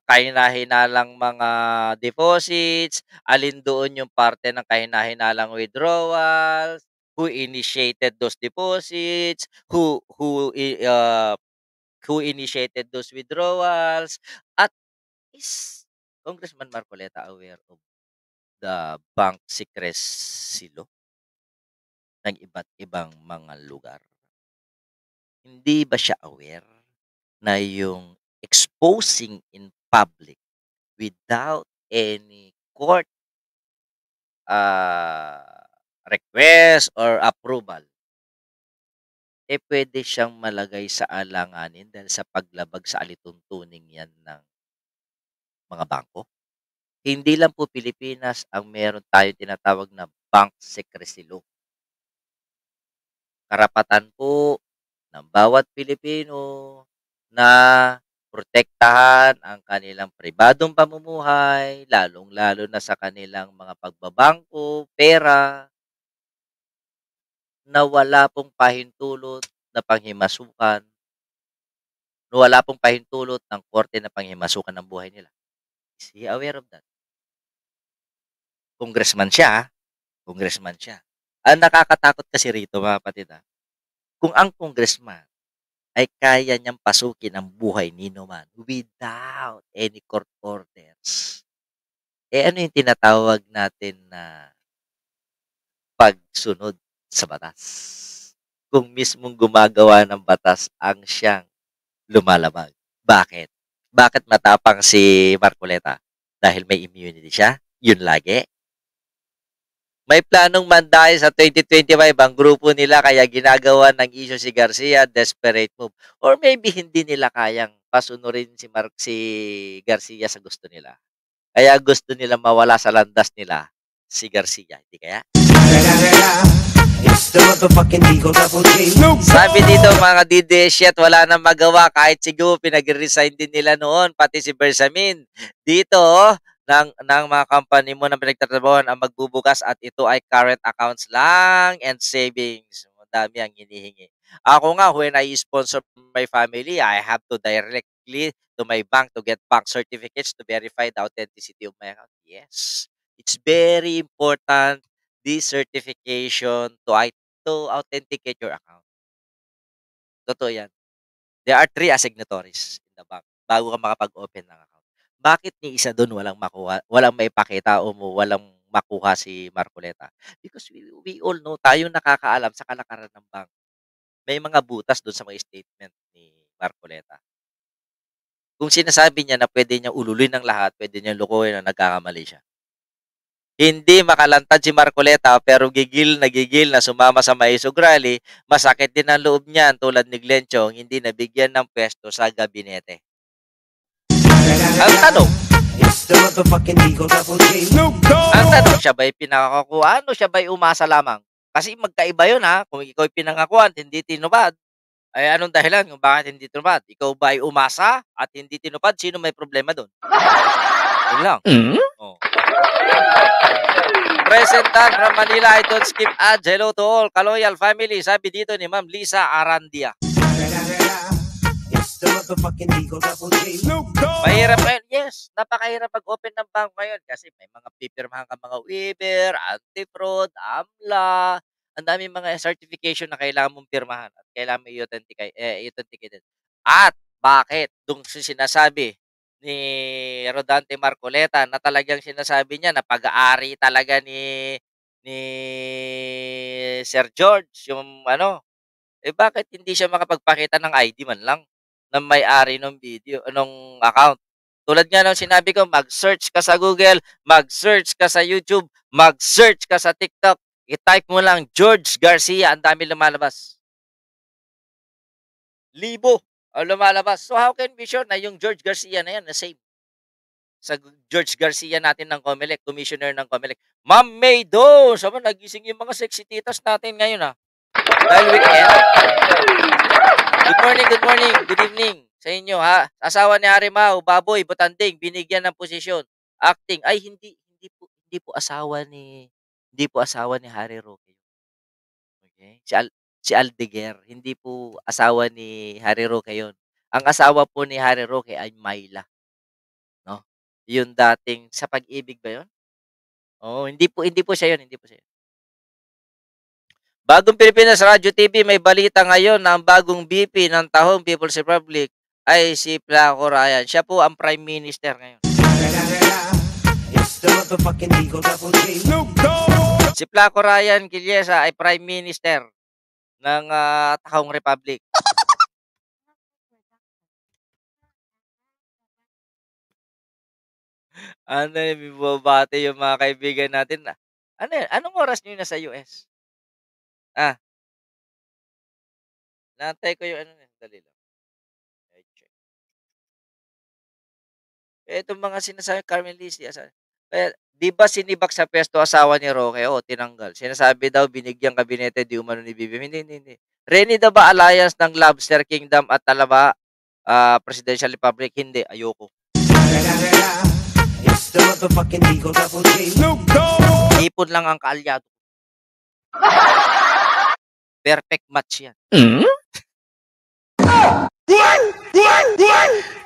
kahina-hinalang mga deposits, alin doon yung parte ng kahina-hinalang withdrawals, who initiated those deposits, who initiated those withdrawals, at is Congressman Marcoleta aware of the bank secrecy law ng iba't ibang mga lugar? Hindi ba siya aware na yung exposing in public without any court request or approval, pwede siyang malagay sa alanganin dahil sa paglabag sa alituntuning yan ng mga bangko? Hindi lang po Pilipinas ang meron tayong tinatawag na bank secrecy law. Karapatan po ng bawat Pilipino na protektahan ang kanilang pribadong pamumuhay, lalong-lalo na sa kanilang mga pagbabangko, pera, na wala pong pahintulot na panghimasukan na wala pong pahintulot ng korte na panghimasukan ng buhay nila. Is he aware of that? Congressman siya, congressman siya. Ang nakakatakot kasi rito, mga kapatid, kung ang congressman ay kaya niyang pasukin ang buhay ni Numan without any court orders, ano yung tinatawag natin na pagsunod sa batas? Kung mismong gumagawa ng batas ang siyang lumalabag. Bakit? Bakit matapang si Marcoleta? Dahil may immunity siya? Yun lagi? May planong mandahin sa 2025 ang grupo nila kaya ginagawa ng issue si Garcia, desperate move. Or maybe hindi nila kayang pasunurin si Garcia sa gusto nila. Kaya gusto nila mawala sa landas nila si Garcia. Hindi kaya? Sabi dito mga DDS, wala nang magawa kahit siguro pinag-resign din nila noon, pati si Bersamin. Dito, ng mga company mo na pinagtatrabahoan ang magbubukas at ito ay current accounts lang and savings. Madami ang hinihingi. Ako nga, when I sponsor my family, I have to directly to my bank to get bank certificates to verify the authenticity of my account. Yes, it's very important, this certification to authenticate your account. Totoo yan. There are 3 signatories in the bank bago ka makapag-open ng account. Bakit ni isa doon walang makuha, walang maipakita o walang makuha si Marcoleta? Because we all know, tayo nakakaalam sa kalakaran ng bank. May mga butas doon sa mga statement ni Marcoleta. Kung sinasabi niya na pwede niya ululin ng lahat, pwede niya lukuhin na nagkakamali siya. Hindi makalantad si Marcoleta pero gigil na sumama sa Maisog Rally, masakit din ang loob niyan tulad ni Glenn Chong, hindi nabigyan ng pwesto sa gabinete. Ang tanong, siya ba'y pinangakuan o siya ba'y umasa lamang? Kasi magkaiba yun kung ikaw ay pinangakuan at hindi tinupad, ay anong dahilan kung bakit hindi tinupad? Ikaw ba ay umasa at hindi tinupad? Sino may problema doon? Yun lang. Oh. Present time from Manila, I don't skip ads. Hello to all, Kaloyal family. Sabi dito ni Ma'am Lisa Arandia. Mahirap ngayon. Yes, napakahirap mag-open ng bank ngayon kasi may mga pipirmahan ka mga waiver, anti-fraud, AMLA, ang daming mga certification na kailangan mong pirmahan at kailangan mo i-authenticate. At bakit? Dung sinasabi ni Rodante Marcoleta na talagang sinasabi niya na pag-aari talaga ni Sir George yung bakit hindi siya makapagpakita ng ID man lang ng may-ari ng video, ng account? Tulad nga ng sinabi ko, mag-search ka sa Google, mag-search ka sa YouTube, mag-search ka sa TikTok, i-type mo lang George Garcia, ang dami lumalabas. Libo ang lumalabas. So how can we sure na yung George Garcia na yan na same sa George Garcia natin ng COMELEC, commissioner ng COMELEC? Ma'am Maydo, sabi nagising yung mga sexy titas natin ngayon dahil weekend. Good morning, good evening sa inyo Asawa ni Harimau, Baboy, Butanding, binigyan ng posisyon. Acting, ay hindi po asawa ni Harry Roque. Okay? Si Aldeguer, hindi po asawa ni Harry Roque yun. Ang asawa po ni Harry Roque ay Myla. No? Yung dating sa Pag-ibig ba yun? Oh, hindi po siya yun, Bagong Pilipinas Radio TV, may balita ngayon na ang bagong VP ng Tahong People's Republic ay si Flaco Ryan. Siya po ang Prime Minister ngayon. Si Flaco Ryan Quillesa ay Prime Minister ng Tahong Republic. Bibabate yung mga kaibigan natin. Anong oras niyo na sa US? Naantay ko yung dali lang. I check. Itong mga sinasabi, Carmen Lizzie, kaya, di ba sinibak sa pesto asawa ni Roque? Tinanggal. Sinasabi daw, binigyang kabinete, di umano ni BBM. Hindi. Reni daw ba alliance ng Lobster Kingdom at Talaba Presidential Republic? Hindi, ayoko. Ipon lang ang kaalyado. Perfect match yan.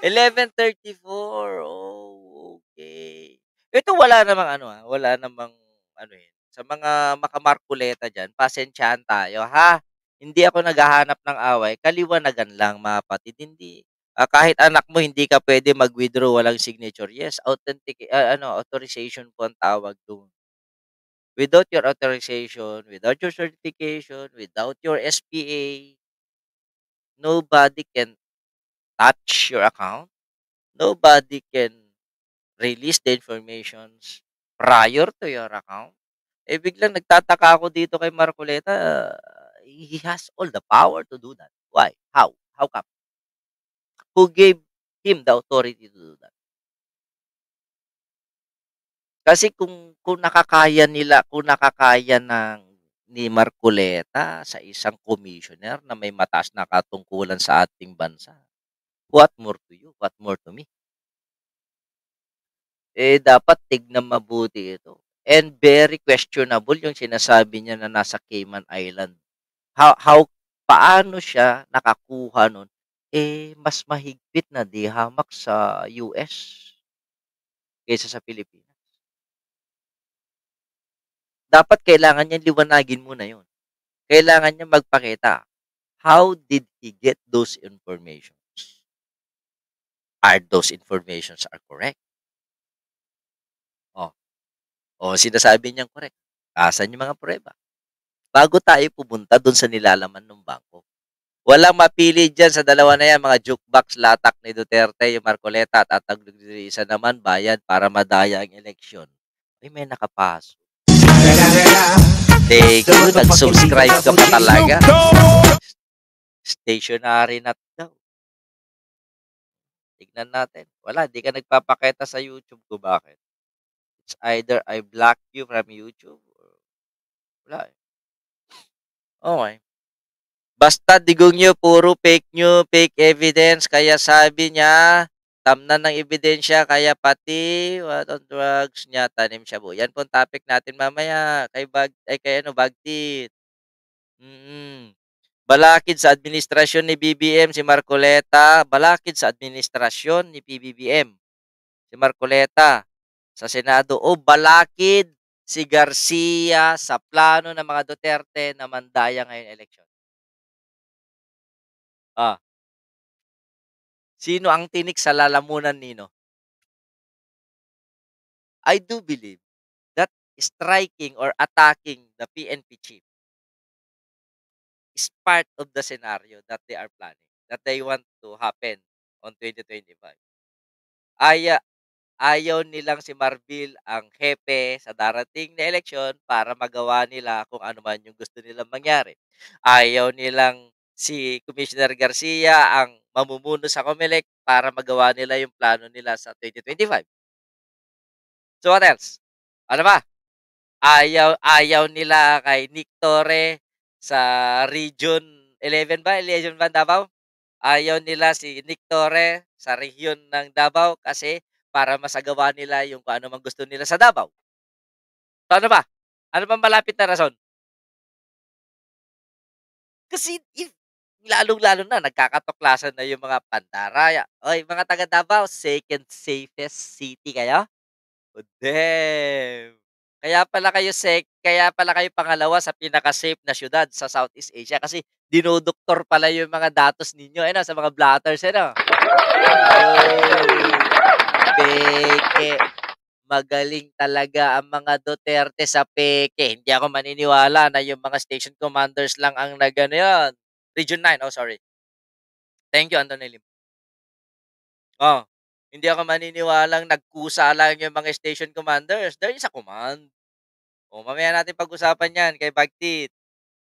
11:34. Oh, okay. Ito wala namang ano, wala namang ano yun, sa mga makamarkuleta diyan, pasensyahan tayo, ha? Hindi ako naghahanap ng away, kaliwanagan lang mga kapatid. Hindi, kahit anak mo hindi ka puwede mag-withdraw walang signature. Yes, authorization po ang tawag dun. Without your authorization, without your certification, without your SPA, nobody can touch your account. Nobody can release the informations prior to your account. Eh, biglang nagtataka ako dito kay Marcoleta, he has all the power to do that. Why? How? How come? Who gave him the authority to do that? Kasi kung nakakaya ni Marcoleta sa isang commissioner na may mataas na katungkulan sa ating bansa, what more to you? What more to me? Eh, dapat tignan mabuti ito. And very questionable yung sinasabi niya na nasa Cayman Island. Paano siya nakakuha nun? Eh, mas mahigpit na di hamak sa US kaysa sa Pilipinas. Dapat kailangan niya liwanagin muna yun. Kailangan niya magpakita. How did he get those informations? Are those informations are correct? Sinasabi niyang correct. Asan yung mga pruweba? Bago tayo pumunta dun sa nilalaman ng bangko. Walang mapili diyan sa dalawa na yan, mga jukebox latak ni Duterte, yung Marcoleta, at ang isa naman bayad para madaya ang eleksyon. Ay, may nakapasok. Thank you, nag-subscribe ka pa talaga. Stationary na daw. Tignan natin. Wala, di ka nagpapakita sa YouTube ko. Bakit? It's either I block you from YouTube or wala eh. Okay. Basta digong nyo, puro fake evidence. Kaya sabi niya, tamnan ng ebidensya, kaya pati what on drugs niya, tanim siya po. Yan po ang topic natin mamaya. Kay Bagtit. Balakid sa administrasyon ni BBM si Marcoleta. Balakid sa administrasyon ni PBBM si Marcoleta sa Senado. O balakid si Garcia sa plano ng mga Duterte na mandaya ngayong eleksyon. Sino ang tinik sa lalamunan nino? I do believe that striking or attacking the PNP chief is part of the scenario that they are planning, that they want to happen on 2025. Ayaw nilang si Marbil ang hepe sa darating na eleksyon para magawa nila kung ano man yung gusto nilang mangyari. Ayaw nilang si Commissioner Garcia ang mamumuno sa COMELEC para magawa nila yung plano nila sa 2025. So what else? Ano ba? Ayaw nila kay Nick Torre sa Region 11 ba? Region ba Davao? Ayaw nila si Nick Torre sa rehiyon ng Davao kasi para masagawa nila yung kung ano man gusto nila sa Davao. So ano ba? Ano bang malapit na rason? Kasi lalong-lalo na nagkakatuklasan na yung mga Pandaraya. Oy, mga taga Davao, second safest city kayo? Oh, damn. Kaya pala kayo pangalawa sa pinaka-safe na siyudad sa Southeast Asia kasi dinodoktor pala yung mga datos ninyo sa mga blatters Peke. Magaling talaga ang mga Duterte sa peke. Hindi ako maniniwala na yung mga station commanders lang ang yan. Region 9, sorry. Thank you, Anthony Lim. Hindi ako maniniwalang nagkusa lang yung mga station commanders. There is a command. Mamaya natin pag-usapan yan kay Bagtit.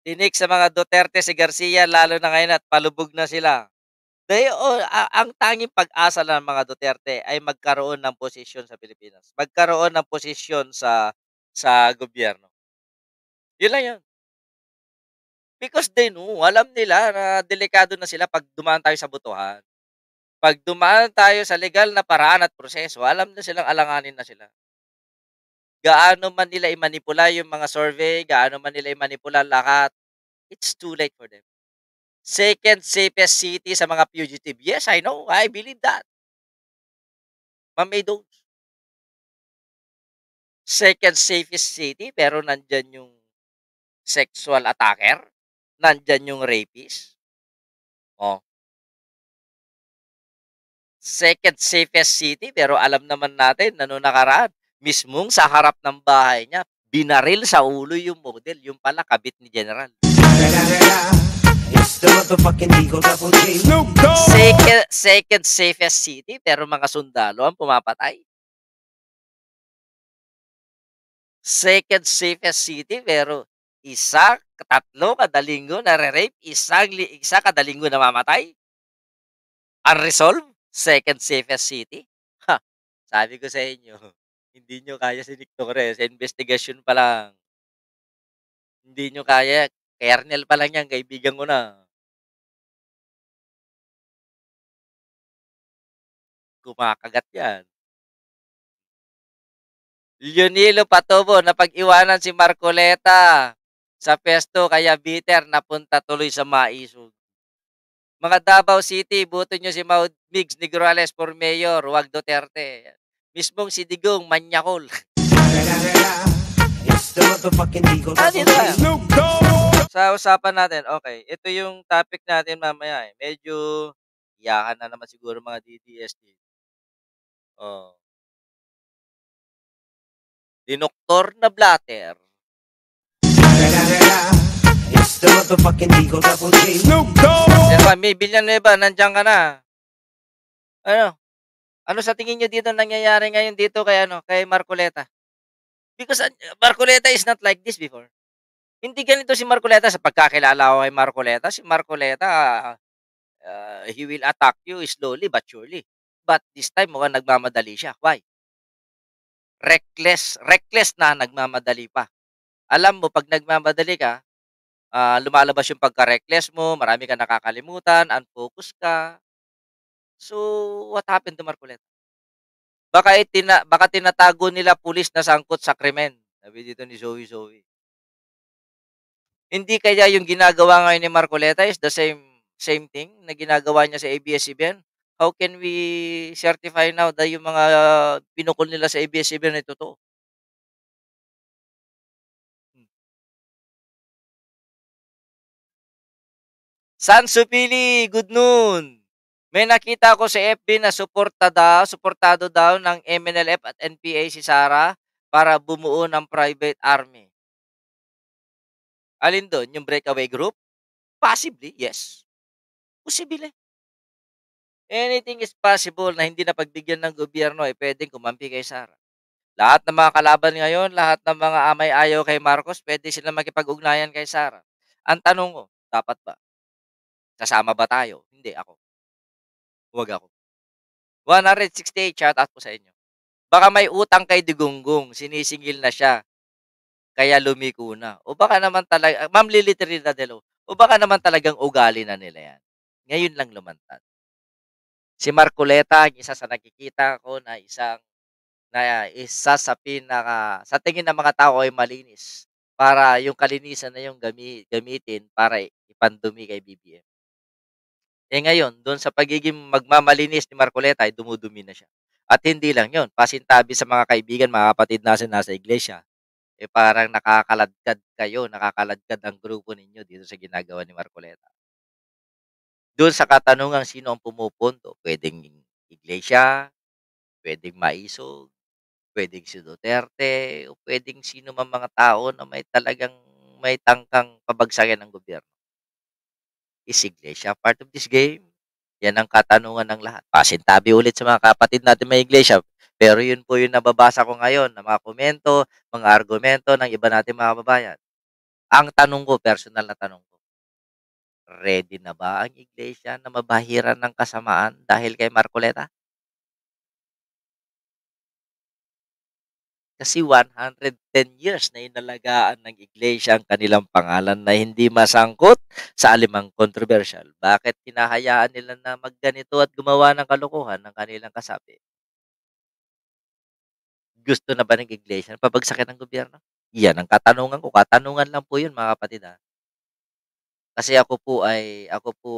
Tinik sa mga Duterte si Garcia, lalo na ngayon at palubog na sila. Ang tanging pag-asa ng mga Duterte ay magkaroon ng posisyon sa Pilipinas. Magkaroon ng posisyon sa gobyerno. Yun lang yun. Because they know, alam nila na delikado na sila pag dumaan tayo sa botohan. Pag dumaan tayo sa legal na paraan at proseso, alam na silang alanganin na sila. Gaano man nila i-manipula yung mga survey, gaano man nila i-manipula lahat, it's too late for them. Second safest city sa mga fugitive. Yes, I know. I believe that. Ma'am May Dodes. Second safest city, pero nandyan yung sexual attacker, nandyan yung rapist. Oh. Second safest city, pero alam naman natin na noong nakaraan, mismong sa harap ng bahay niya, binaril sa ulo yung model, yung pala kabit ni General. Second safest city, pero mga sundalo ang pumapatay. Second safest city, pero tatlo kada linggo nare-rape, isa kada linggo namamatay. Unresolved, second safest city. Ha, sabi ko sa inyo, hindi nyo kaya si Nick Torres, sa investigasyon pa lang. Hindi nyo kaya, kernel pa lang yan, kaibigan ko na. Kumakagat yan. Leonilo Patobo, napag-iwanan si Marcoleta sa pesto, kaya bitter, napunta tuloy sa maisog. Mga Davao City, buto nyo si Migs Negrales for mayor, wag Duterte. Mismong si Digong, manyakol. Sa usapan natin, okay, ito yung topic natin mamaya eh. Medyo iyakan na naman siguro mga DDS dito. Oh. Dinoktor na blatter. May Villanueva, nandiyan ka na. Ano sa tingin nyo dito nangyayari ngayon dito kay Marcoleta? Because Marcoleta is not like this before. Hindi ganito si Marcoleta sa pagkakilala ko kay Marcoleta. Si Marcoleta, he will attack you slowly but surely. But this time, mukhang nagmamadali siya. Why? Reckless na nagmamadali pa. Alam mo, pag nagmamadali ka, lumalabas yung pagka-reckless mo, marami ka nakakalimutan, unfocus ka. So, what happened to Marcoleta? Baka tinatago nila pulis na sangkot sa krimen. Sabi dito ni Zoe. Hindi kaya yung ginagawa ngayon ni Marcoleta is the same thing na ginagawa niya sa ABS-CBN? How can we certify now na yung mga pinukol nila sa ABS-CBN ay totoo? San Supili, good noon. May nakita ko sa FB na suportado daw ng MNLF at NPA si Sara para bumuo ng private army. Alin doon? Yung breakaway group? Possibly, yes. Posible. Anything is possible na hindi napagbigyan ng gobyerno ay pwedeng kumampi kay Sara. Lahat ng mga kalaban ngayon, lahat ng mga amay-ayaw kay Marcos, pwede sila makipag-ugnayan kay Sara. Ang tanong ko, dapat ba? Kasama ba tayo? Hindi, ako. Huwag ako. 168, shout out po sa inyo. Baka may utang kay Digunggong, sinisingil na siya, kaya lumiko na. O baka naman talaga, Ma'am Lily Trinadelo, o baka naman talagang ugali na nila yan. Ngayon lang lumantad. Si Marcoleta, isa sa nakikita ko na isa sa tingin ng mga tao ay malinis para yung kalinisan na yung gamitin para ipandumi kay BBM. Ngayon, doon sa pagiging magmamalinis ni Marcoleta ay dumudumi na siya. At hindi lang yun, pasintabi sa mga kaibigan, mga kapatid natin nasa iglesia, parang nakakaladkad ang grupo ninyo dito sa ginagawa ni Marcoleta. Doon sa katanungang sino ang pumupunto, pwedeng iglesia, pwedeng maisog, pwedeng si Duterte, o pwedeng sino man mga tao na may tangkang pabagsakin ng gobyerno. Is iglesia part of this game? Yan ang katanungan ng lahat. Pasintabi ulit sa mga kapatid natin may iglesia. Pero yun po yung nababasa ko ngayon na mga komento, mga argumento ng iba natin mga kababayan. Ang tanong ko, personal na tanong ko, ready na ba ang iglesia na mabahiran ng kasamaan dahil kay Marcoleta? Kasi 110 years na inalagaan ng iglesia ang kanilang pangalan na hindi masangkot sa alimang kontrobersyal. Bakit hinahayaan nila na magganito at gumawa ng kalokohan ng kanilang kasapi? Gusto na ba ng iglesia na pabagsakin ng gobyerno? Yan ang katanungan ko. Katanungan lang po yun mga kapatid ha. Kasi ako po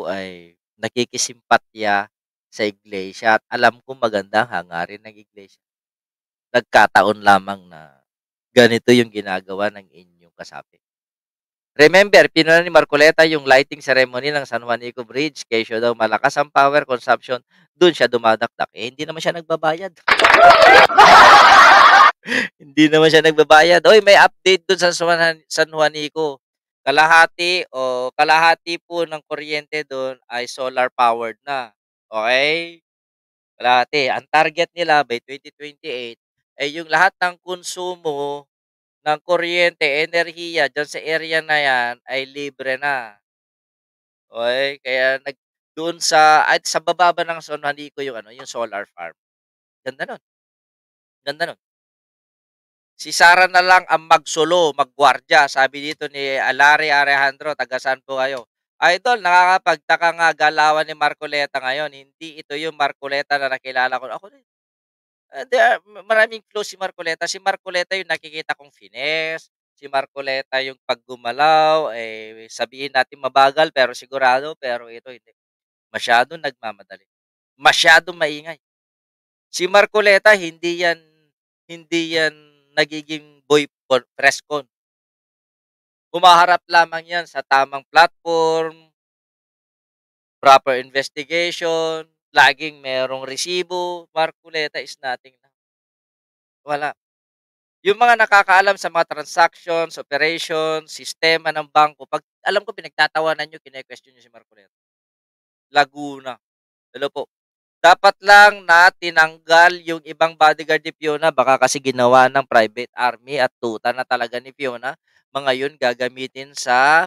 ay nakikisimpatya sa iglesia at alam ko maganda ang hangarin ng iglesia. Nagkataon lamang na ganito yung ginagawa ng inyong kasapi. Remember, pinuna ni Marcoleta yung lighting ceremony ng San Juanico Bridge. Kesyo daw malakas ang power consumption. Doon siya dumadakdak. Eh, hindi naman siya nagbabayad. Hindi naman siya nagbabayad. Oy, may update doon sa San Juanico. Kalahati po ng kuryente doon ay solar powered na. Okay? Kalahati. Ang target nila by 2028 ay yung lahat ng konsumo ng kuryente, enerhiya diyan sa area na 'yan ay libre na. Okey, kaya doon at sa baba ba ng San Juanico yung ano, yung solar farm. Ganda nun, ganda nun. Si Sara na lang ang magsolo, maggwardya, sabi dito ni Alari Alejandro, taga saan po kayo? Idol, nakakapagtaka nga galawan ni Marcoleta ngayon, hindi ito yung Marcoleta na nakilala ko. Ako rin, maraming close si Marcoleta. Si Marcoleta yung nakikita kong finesse, si Marcoleta yung 'pag gumalaw, eh, sabihin natin mabagal pero sigurado, pero ito hindi. Masyadong nagmamadali, masyadong maingay. Si Marcoleta hindi yan nagiging press con. Humaharap lamang 'yan sa tamang platform, proper investigation, laging merong resibo. Marcoleta is nothing na. Wala. Yung mga nakakaalam sa mga transactions, operations, sistema ng bangko, 'pag alam ko pinagtatawanan niyo, kine-question niyo si Marcoleta. Laguna. Hello po. Dapat lang na tinanggal yung ibang bodyguard ni Fiona, baka kasi ginawa ng private army at tuta na talaga ni Fiona. Mga yun gagamitin sa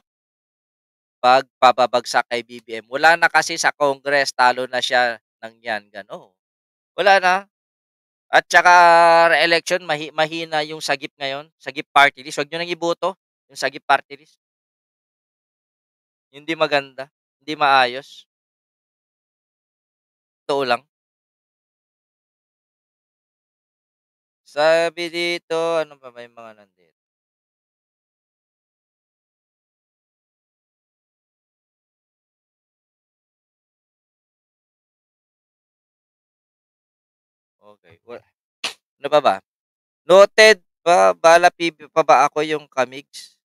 pagpapabagsak kay BBM. Wala na kasi sa Congress, talo na siya ng yan, gano'n. Wala na. At saka re-election, mahina yung sagip ngayon, sagip party list. Huwag niyo nang iboto yung sagip party list. Hindi maganda, hindi maayos. Totoo lang. Sabi dito, ano ba may mga nandito? Okay. Ano pa ba? Noted pa, bala PB pa ba ako yung kamigs?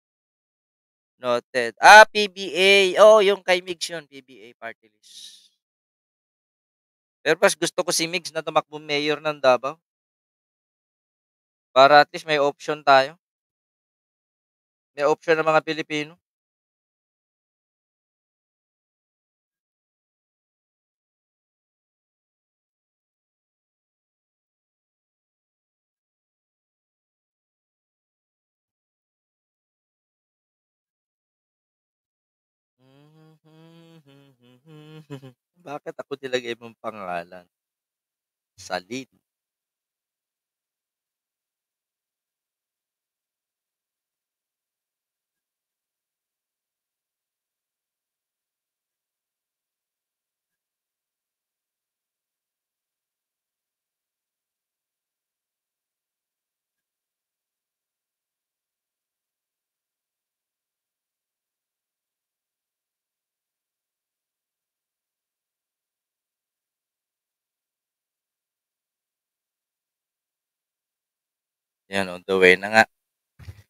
Noted. PBA. Oo, yung kay Migs yun, PBA party list. Pero mas gusto ko si Migs na tumakbo mayor ng Davao. Para at least may option tayo. May option ng mga Pilipino. Bakit ako nilagay mong pangalan? Salin. Yan, on the way na nga.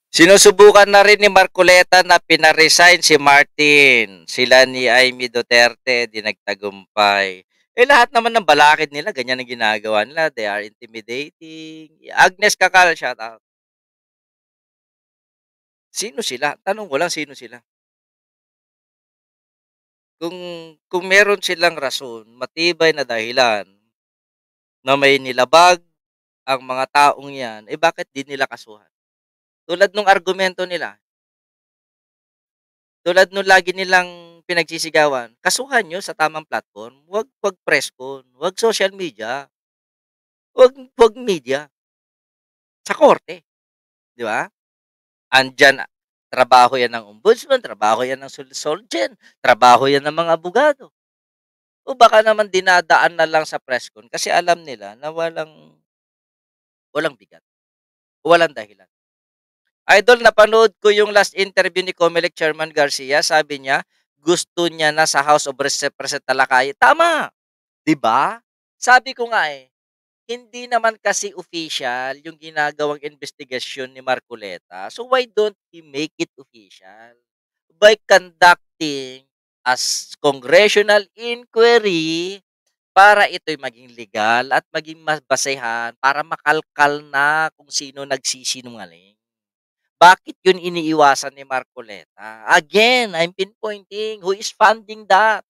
Sinusubukan na rin ni Marcoleta na pinaresign si Martin. Sila ni Amy Duterte, di nagtagumpay. Eh lahat naman ng balakid nila, ganyan ang ginagawa nila. They are intimidating. Agnes Kakal, shout out. Sino sila? Tanong ko lang, sino sila? Kung meron silang rason, matibay na dahilan na may nilabag ang mga taong yan, eh bakit di nila kasuhan? Tulad nung argumento nila, tulad nung lagi nilang pinagsisigawan, kasuhan nyo sa tamang platform, wag press con, wag social media, wag media, sa korte, di ba? Andyan, trabaho yan ng ombudsman, trabaho yan ng solgen, trabaho yan ng mga abogado. O baka naman dinadaan na lang sa press con kasi alam nila na walang bigat, walang dahilan. Idol, napanood ko yung last interview ni Comelec Chairman Garcia. Sabi niya, gusto niya na sa House of Representatives talakayin. Tama! 'Di ba? Sabi ko nga eh, hindi naman kasi official yung ginagawang investigasyon ni Marcoleta. So why don't he make it official? By conducting as congressional inquiry para ito'y maging legal at maging mabasehan para makalkal na kung sino nagsisinungaling. Bakit yun iniiwasan ni Marcoleta? Again, I'm pinpointing who is funding that.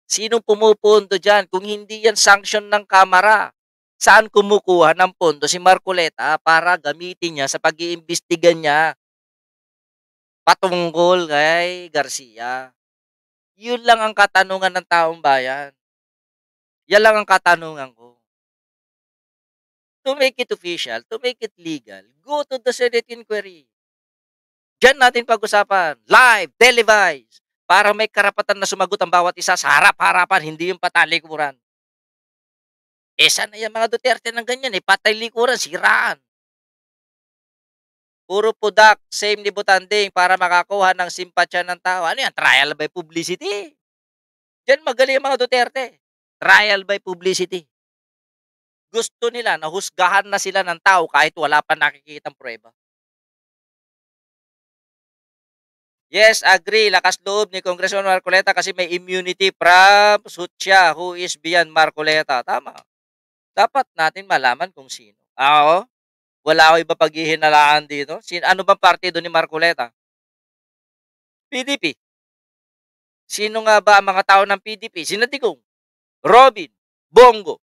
Sinong pumupondo dyan? Kung hindi yan sanction ng Kamara, saan kumukuha ng pondo si Marcoleta para gamitin niya sa pag-iimbestiga niya patungkol kay Garcia? Yun lang ang katanungan ng taong bayan. Yan lang ang katanungan ko. To make it official, to make it legal, go to the Senate inquiry. Diyan natin pag-usapan. Live, televised. Para may karapatan na sumagot ang bawat isa sa harap-harapan, hindi yung patalikuran. Sana yung mga Duterte ng ganyan patay likuran, siraan. Puro pudak, same ni Butanding para makakuha ng simpatsya ng tao. Ano yan? Trial by publicity. Diyan magaling yung mga Duterte. Trial by publicity. Gusto nila na husgahan na sila ng tao kahit wala pa nakikitang pruweba. Yes, agree. Lakas loob ni Congressman Marcoleta kasi may immunity from Sutsya who is beyond Marcoleta. Tama. Dapat natin malaman kung sino. Ako, wala ako iba paghihinalaan dito. Ano bang partido ni Marcoleta? PDP. Sino nga ba ang mga tao ng PDP? Sina Digong, Robin, Bongo.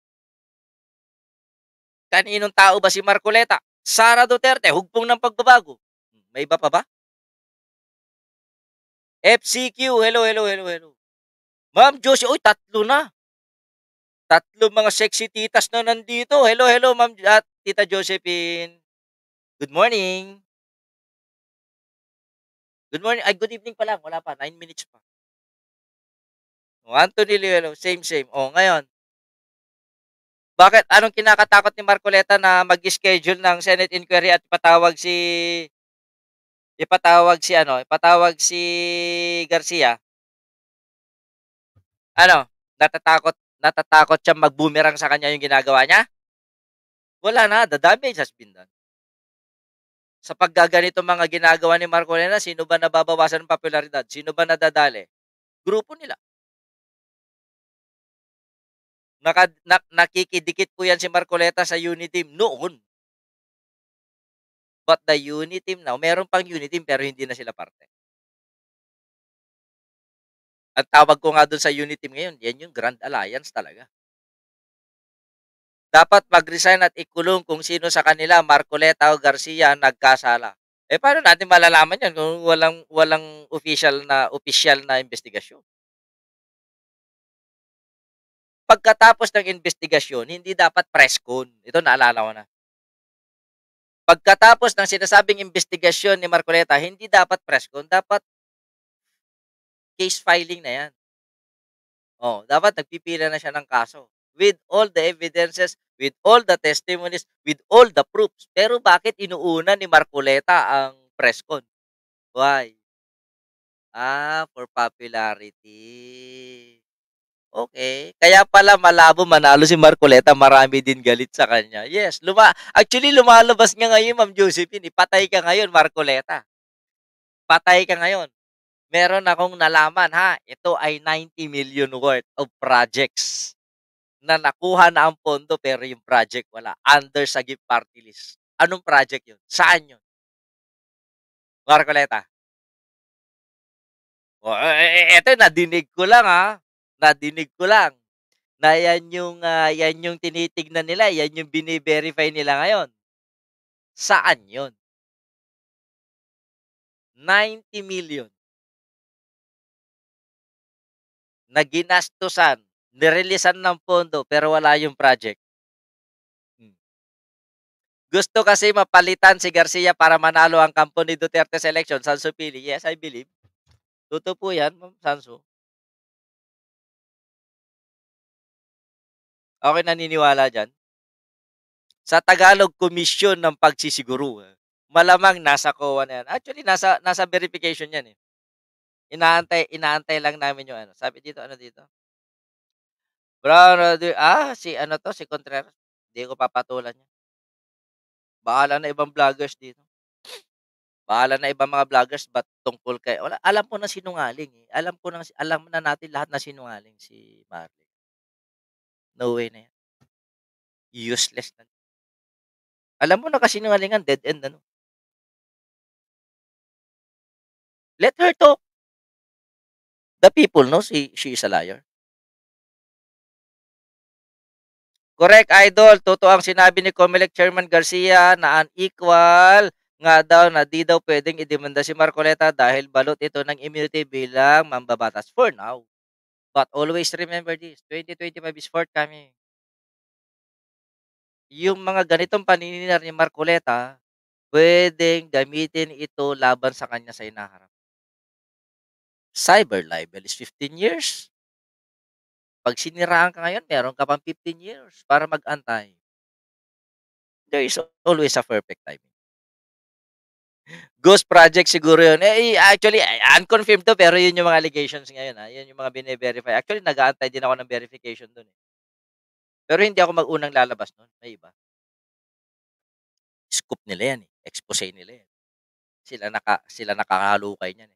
Kaninong tao ba si Marcoleta? Sara Duterte, hugpong ng pagbabago. May iba pa ba? FCQ, hello. Ma'am Josie, tatlo na. Tatlo mga sexy titas na nandito. Hello, Ma'am at Tita Josephine. Good morning. Good morning. Ay, good evening pa lang. Wala pa. 9 minutes pa. Anthony Lilo, same. Ngayon. Bakit? Anong kinakatakot ni Marcoleta na mag-schedule ng Senate inquiry at ipatawag si Garcia? Ano? Natatakot siya mag-boomerang sa kanya yung ginagawa niya? Wala na. The damage has been done. Sa paggaganito mga ginagawa ni Marcoleta, sino ba nababawasan ng popularidad? Sino ba nadadali? Grupo nila. Nakikidikit po yan si Marcoleta sa Uniteam noon. But the Uniteam now, meron pang Uniteam pero hindi na sila parte. At tawag ko nga doon sa Uniteam ngayon, yan yung Grand Alliance talaga. Dapat mag-resign at ikulong kung sino sa kanila, Marcoleta o Garcia, nagkasala. Paano natin malalaman yan kung walang official na investigasyon? Pagkatapos ng investigasyon, hindi dapat press con. Ito naalala ko na. Pagkatapos ng sinasabing investigasyon ni Marcoleta, hindi dapat press con, dapat case filing na yan. Dapat nagpipila na siya ng kaso. With all the evidences, with all the testimonies, with all the proofs. Pero bakit inuuna ni Marcoleta ang press con? Why? For popularity. Okay. Kaya pala malabo manalo si Marcoleta, marami din galit sa kanya. Yes, actually lumalabas nga ngayon, Ma'am Josephine, patay ka ngayon, Marcoleta. Patay ka ngayon. Meron akong nalaman ito ay 90 million worth of projects na nakuha na ang pondo pero yung project wala. Under sa gift party list. Anong project yun? Saan yun? Marcoleta. Eto, nadinig ko lang na yan yung tinitignan nila, yan yung bini-verify nila ngayon. Saan yun? 90 million na ginastusan, nirelisan ng pondo pero wala yung project. Gusto kasi mapalitan si Garcia para manalo ang kampo ni Duterte sa election. Sanso Pili, yes, I believe. Totoo po yan, Ma'am Sanso. Okay, naniniwala dyan. Sa Tagalog, komisyon ng pagsisiguro. Malamang nasa COA na yan. Actually, nasa verification yan eh. Inaantay lang namin yung ano. Sabi dito, ano dito? Si ano 'to, si Contreras, hindi ko papatulan yan. Bahala na ibang vloggers dito. Bahala na ibang mga vloggers ba't tungkol kay wala alam ko na sinungaling, eh. Alam na natin lahat na sinungaling si Marley. No way na yan. Useless na. Alam mo na kasinungalingan, dead end ano. Let her talk. The people know she is a liar. Correct, idol. Totoo ang sinabi ni Comelec Chairman Garcia na unequal nga daw na di daw pwedeng idemanda si Marcoleta dahil balot ito ng immunity bilang mambabatas for now. But always remember this, 2025 is forthcoming. Yung mga ganitong panininar ni Marcoleta, pwedeng gamitin ito laban sa kanya sa hinaharap. Cyber libel is 15 years. Pag siniraan ka ngayon, meron ka pang 15 years para mag-antay. There is always a perfect timing. Ghost project siguro yun. Actually, unconfirmed to, pero yun yung mga allegations ngayon. Yun yung mga bine-verify. Actually, nag-aantay din ako ng verification dun. Pero hindi ako mag-unang lalabas nun. May iba. Scoop nila yan. Expose nila yan. Sila nakakalukay niyan.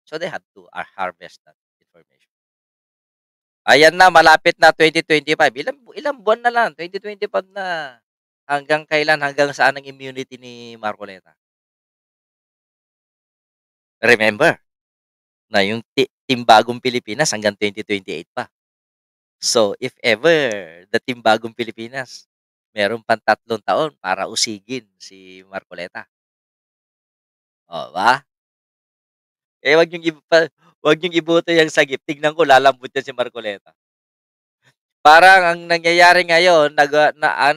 So, they had to harvest that information. Ayan na, malapit na 2025. Ilang buwan na lang. 2025 na. Hanggang kailan? Hanggang saan ang immunity ni Marcoleta? Remember, na yung Team Bagong Pilipinas hanggang 2028 pa. So, if ever the Team Bagong Pilipinas, meron pang 3 taon para usigin si Marcoleta. O, ba? Wag niyong iboto yang sagip. Tignan ko lalambot yan si Marcoleta. Parang ang nangyayari ngayon,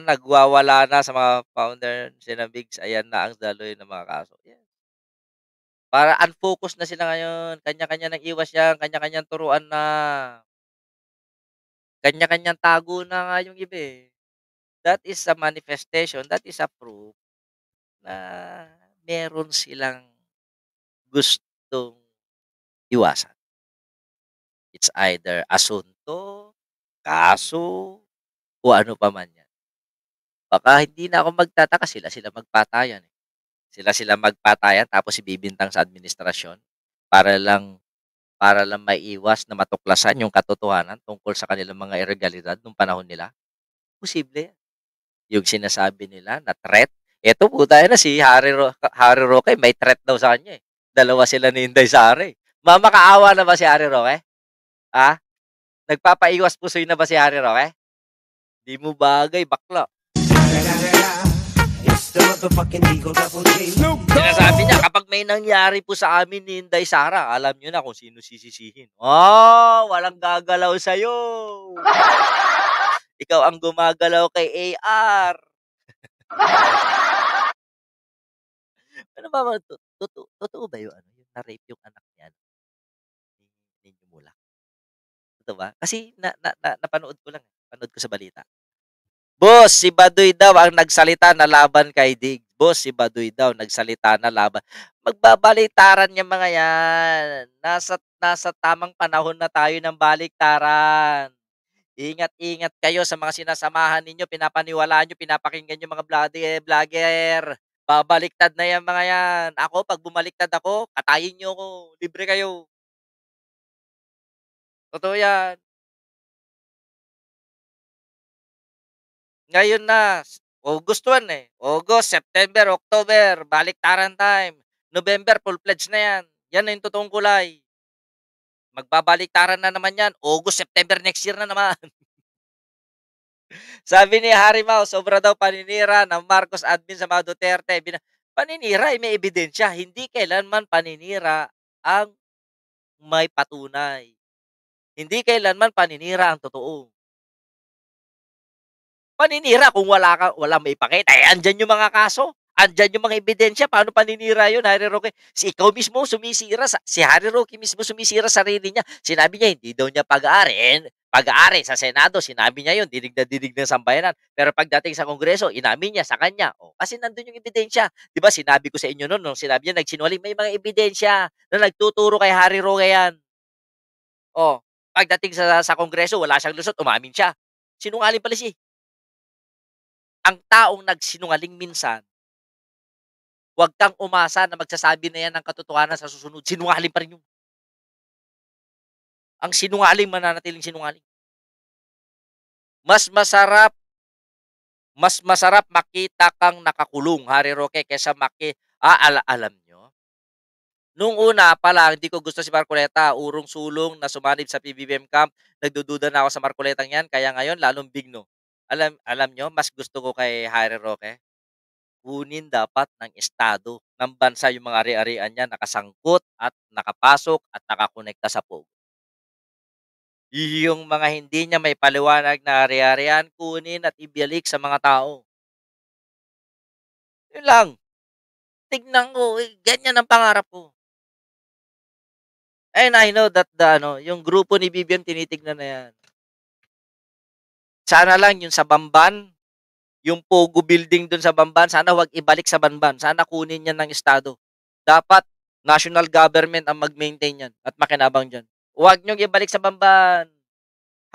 nagwawala na sa mga founder, sina Bigs, ayan na ang daloy ng mga kaso. Yeah. Para unfocus na sila ngayon. Kanya-kanya nang iwas yan. Kanya-kanyang turuan na. Kanya-kanyang tago na nga yung iba eh. That is a manifestation. That is a proof na meron silang gustong iwasan. It's either asunto, kaso, o ano pa man yan. Baka hindi na ako magtataka, sila magpatayan. Sila magpatayan tapos ibibintang sa administrasyon para lang maiwas na matuklasan yung katotohanan tungkol sa kanilang mga ilegalidad nung panahon nila. Posible yan. Yung sinasabi nila na threat. Eto po tayo na si Harry Roque, may threat daw sa kanya eh. Dalawa sila ni Inday Sara eh. Mamakaawa na ba si Harry Roque? Ha? Nagpapaiwas pusoy na ba si Harry Roque? Di mo bagay, bakla. Sinasabi niya, kapag may nangyari po sa amin ni Inday Sara, alam niyo na kung sino sisisihin. Oh, walang gagalaw sa'yo. Ikaw ang gumagalaw kay AR. Ano ba? Totoo ba yung yung na-rape yung anak niya? Ni Mula. Totoo ba? Kasi napanood ko lang. Panood ko sa balita. Boss, si Baduy daw ang nagsalita na laban kay Dig. Boss, si Baduy daw nagsalita na laban. Magbabaliktaran niya mga yan. Nasa tamang panahon na tayo ng baliktaran. Ingat-ingat kayo sa mga sinasamahan ninyo, pinapaniwalaan nyo, pinapakinggan nyo mga vlogger. Babaliktad na yan mga yan. Ako, pag bumaliktad ako, katayin nyo ako. Libre kayo. Totoo yan. Ngayon na, August 1 eh. August, September, October, baliktaran time. November, full pledge na yan. Yan na yung totoong kulay. Magbabaliktaran na naman yan. August, September next year na naman. Sabi ni Harry Mau, sobra daw paninira ng Marcos admin sa mga Duterte. Paninira ay may ebidensya. Hindi kailanman paninira ang may patunay. Hindi kailanman paninira ang totoo. Paninira kung wala may ipakita. Andyan yung mga kaso. Andyan yung mga ebidensya. Paano paninira yun, Harry Roque? Ikaw mismo sumisira. Si Harry Roque mismo sumisira sa sarili niya. Sinabi niya, hindi daw niya pag-aari sa Senado. Sinabi niya yun, dinig na sambayanan. Pero pagdating sa Kongreso, inamin niya sa kanya. Kasi nandun yung ebidensya. Diba, sinabi ko sa inyo noon, nung sinabi niya, nagsinungaling, may mga ebidensya na nagtuturo kay Harry Roque yan. Pagdating sa Kongreso, wala siyang lusot, umamin siya. Sinungaling pala siya. Ang taong nagsinungaling minsan, huwag kang umasa na magsasabi na yan ng katotohanan sa susunod. Sinungaling pa rin yun. Ang sinungaling mananatiling sinungaling. Mas masarap makita kang nakakulong, Harry Roque, kaysa alam nyo. Nung una pa lang, hindi ko gusto si Marcoleta, urong-sulong na sumanib sa PBBM camp, nagdududa na ako sa Marcoletang yan, kaya ngayon lalong bigno. Alam nyo, mas gusto ko kay Harry Roque, kunin dapat ng Estado, ng bansa yung mga ari-arian niya, nakasangkot at nakapasok at nakakonekta sa POGO. Yung mga hindi niya may paliwanag na ari-arian, kunin at ibalik sa mga tao. Yun lang. Tignan ko, ganyan ang pangarap ko. And I know that yung grupo ni BBM tinitignan na yan. Sana lang yung sa Bamban, yung Pogo building dun sa Bamban, sana wag ibalik sa Bamban. Sana kunin yan ng Estado. Dapat national government ang mag-maintain yan at makinabang dyan. Huwag nyo ibalik sa Bamban.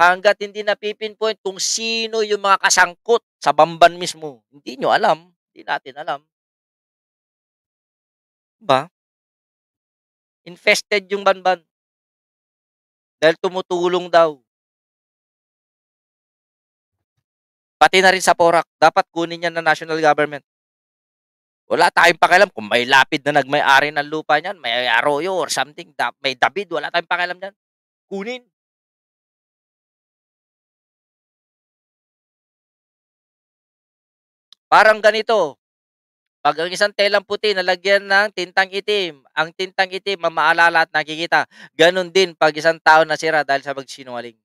Hanggat hindi napipinpoint kung sino yung mga kasangkot sa Bamban mismo. Hindi nyo alam. Hindi natin alam. Ba? Infested yung Bamban. Dahil tumutulong daw. Pati na rin sa Porac, dapat kunin yan ng national government. Wala tayong pakialam kung may lapid na nagmay-ari ng lupa niyan, may arroyo or something, may David, wala tayong pakialam diyan. Kunin. Parang ganito. Pag ang isang telang puti nalagyan ng tintang itim, ang tintang itim mamaalala at nakikita. Ganon din pag isang tao nasira dahil sa magsinungaling.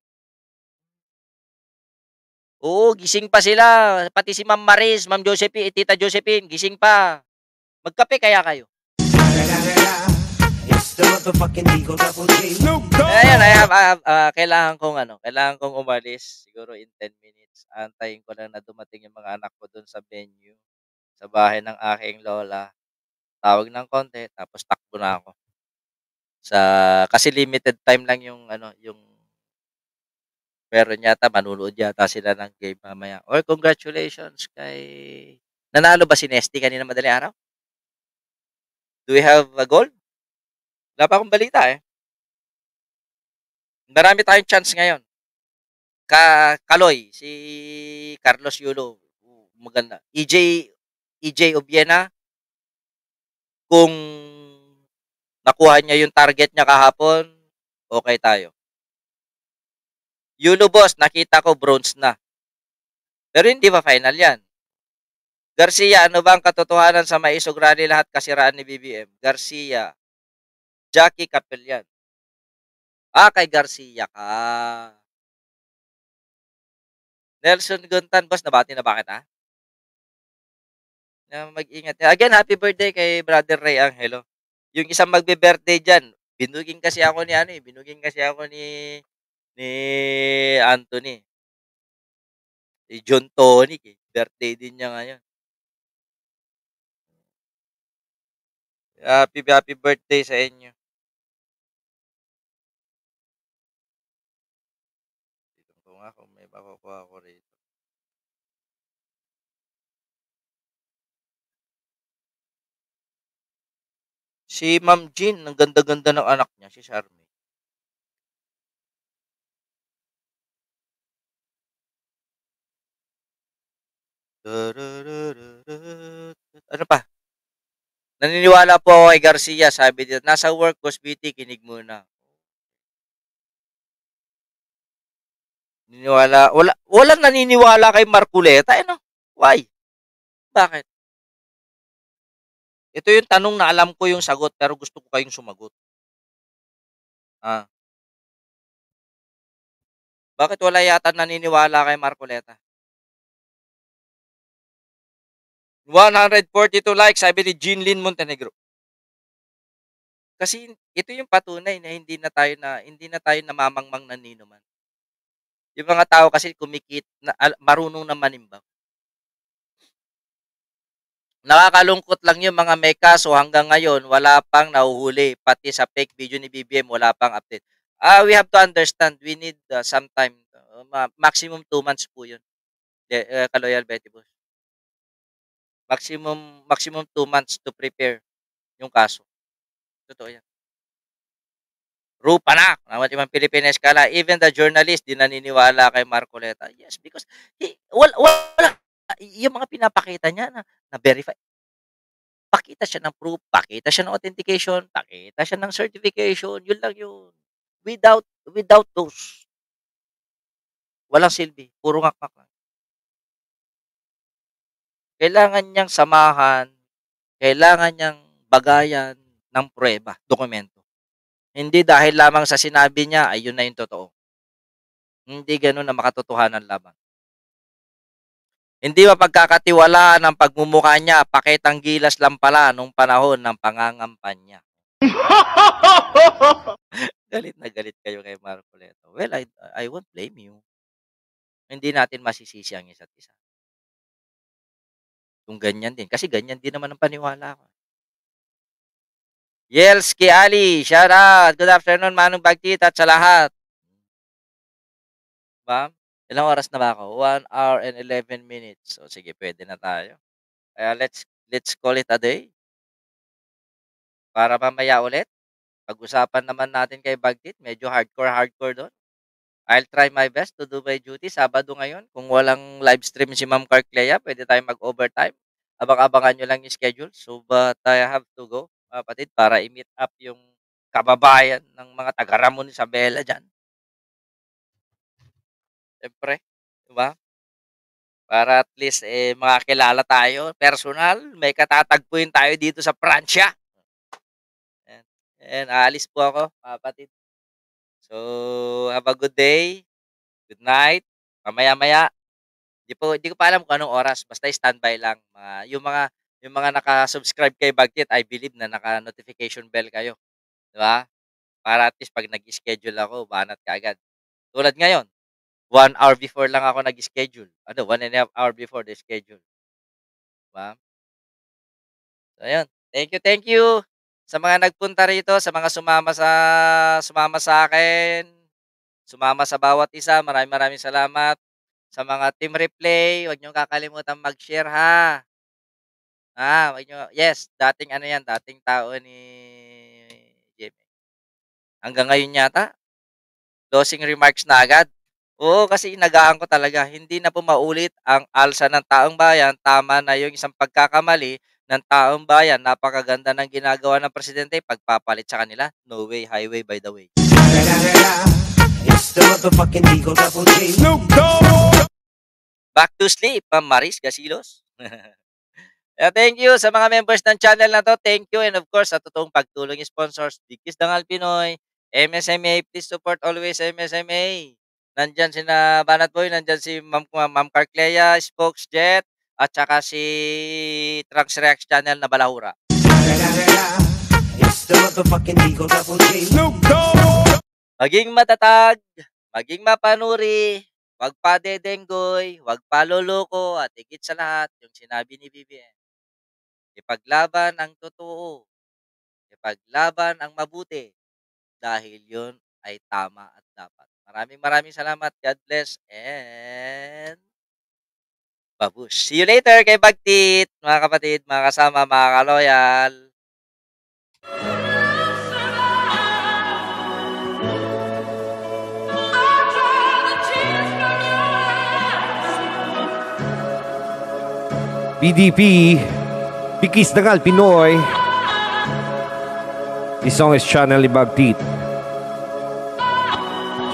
Oo, gising pa sila. Pati si Ma'am Maris, Ma'am Josephine, Tita Josephine, gising pa. Magkape kaya kayo. Ayan, kailangan kong umalis. Siguro in 10 minutes. Antayin ko lang na dumating yung mga anak ko dun sa venue. Sa bahay ng aking lola. Tawag ng konti, tapos takbo na ako. Kasi limited time lang yung meron yata, manunood yata sila ng game mamaya. Or congratulations kay... Nanalo ba si Nesty kanina madaling araw? Do we have a goal? Wala pa akong balita eh. Marami tayong chance ngayon. Kaloy, si Carlos Yulo, maganda. EJ Obiena, kung nakuha niya yung target niya kahapon, okay tayo. Yulo boss, nakita ko bronze na. Pero hindi pa final yan. Garcia, ano ba ang katotohanan sa maisog rally lahat kasiraan ni BBM? Garcia, Jackie Capellan. Kay Garcia ka. Nelson Guntan, boss, nabati na bakit na mag-ingat. Again, happy birthday kay Brother Ray Angelo. Yung isang magbe-birthday dyan, binugin kasi ako ni Anthony. Si John Tonic eh. Birthday din niya ngayon. Happy birthday sa inyo. Tignan ko nga kung may makukuha ako rito. Si Ma'am Jean, ang ganda-ganda ng anak niya, si Charmy. Ano pa? Naniniwala po ako kay Garcia, sabi dito, nasa work, Boss BT, kinig muna. Walang naniniwala kay Marcoleta, no? Why? Bakit? Ito yung tanong na alam ko yung sagot, pero gusto ko kayong sumagot. Bakit wala yata naniniwala kay Marcoleta? 142 likes, sabi ni Jeanlyn Montenegro. Kasi ito yung patunay na hindi na tayo namamangmang na ninuman. Yung mga tao kasi marunong na manimbang. Nakakalungkot lang yung mga may kaso hanggang ngayon, wala pang nahuhuli. Pati sa fake video ni BBM, wala pang update. We have to understand, we need some time. Maximum 2 months po yun. Kaloyal Betty Boss. Maximum 2 months to prepare yung kaso. Totoo yan. Rupanak, naman yung Philippine Escala. Even the journalist, di naniniwala kay Marcoleta. Yes, because wala. Yung mga pinapakita niya na verify. Pakita siya ng proof, pakita siya ng authentication, pakita siya ng certification. Yun lang yun. Without those, walang silbi. Puro ngakmak lang. Kailangan niyang samahan, kailangan niyang bagayan ng pruweba, dokumento. Hindi dahil lamang sa sinabi niya, ay yun na yung totoo. Hindi ganun na makatotohanan lamang. Hindi mapagkakatiwalaan ang pagmumukha niya, pakitang gilas lang pala nung panahon ng pangangampanya. Galit na galit kayo kay Marcoleta. Well, I won't blame you. Hindi natin masisisi ang isa't isa. Kung ganyan din. Kasi ganyan din naman ang paniwala ko. Yelski Ali, shout out. Good afternoon, Manong Bagtit at sa lahat. Ma'am, ilang oras na ba ako? 1 hour and 11 minutes. So, sige, pwede na tayo. Kaya let's call it a day. Para mamaya ulit, pag-usapan naman natin kay Bagtit. Medyo hardcore doon. I'll try my best to do my duty. Sabado ngayon. Kung walang live stream si Ma'am Carclea, pwede tayong mag-overtime. Abang-abangan nyo lang yung schedule. So, but I have to go, kapatid, para i-meet up yung kababayan ng mga taga-Ramon Isabela dyan. Siyempre, diba? Para at least makakilala tayo. Personal, may katatagpuin tayo dito sa Pransya. And aalis po ako, kapatid. So, have a good day. Good night. Mamaya-maya. Hindi ko pa alam kung anong oras. Basta standby lang. Yung mga naka-subscribe kay Bagtit, I believe na naka-notification bell kayo. Diba? Para at least pag nag-schedule ako, banat ka agad. Tulad ngayon, 1 hour before lang ako nag-schedule. 1.5 hour before the schedule. Diba? So, ayun. Thank you. Sa mga nagpunta rito, sa mga sumama sa akin, sumama sa bawat isa, maraming salamat. Sa mga team replay, huwag niyo kakalimutan mag-share ha. Wag niyo. Yes, dating tao ni Jimmy. Hanggang ngayon yata, closing remarks na agad. Oo, kasi inagaan ko talaga. Hindi na po maulit ang alsa ng taong bayan. Tama na yung isang pagkakamali ng taong bayan. Napakaganda ng ginagawa ng presidente. Pagpapalit sa kanila, no way, highway by the way. Back to sleep, Ma'am Maris Gasilos. Thank you sa mga members ng channel na to. Thank you. And of course, sa totoong pagtulong sponsors, Bigkis Dangal Pinoy, MSMA. Please support always MSMA. Nandyan si Banat Boy, nandyan si Ma'am Carclea, Spokesjet, at saka si Transreact channel na Balahura. Maging matatag, maging mapanuri, wag pa dedenggoy, wag pa loloko, at higit sa lahat, yung sinabi ni BBM. Ipaglaban ang totoo, ipaglaban ang mabuti, dahil yun ay tama at dapat. Maraming salamat. God bless and babush. See you later kay Bagtit, mga kapatid, mga kasama, mga kaloyal. PDP, Bigkis Dangal Pinoy. This song is Channel ni Bagtit.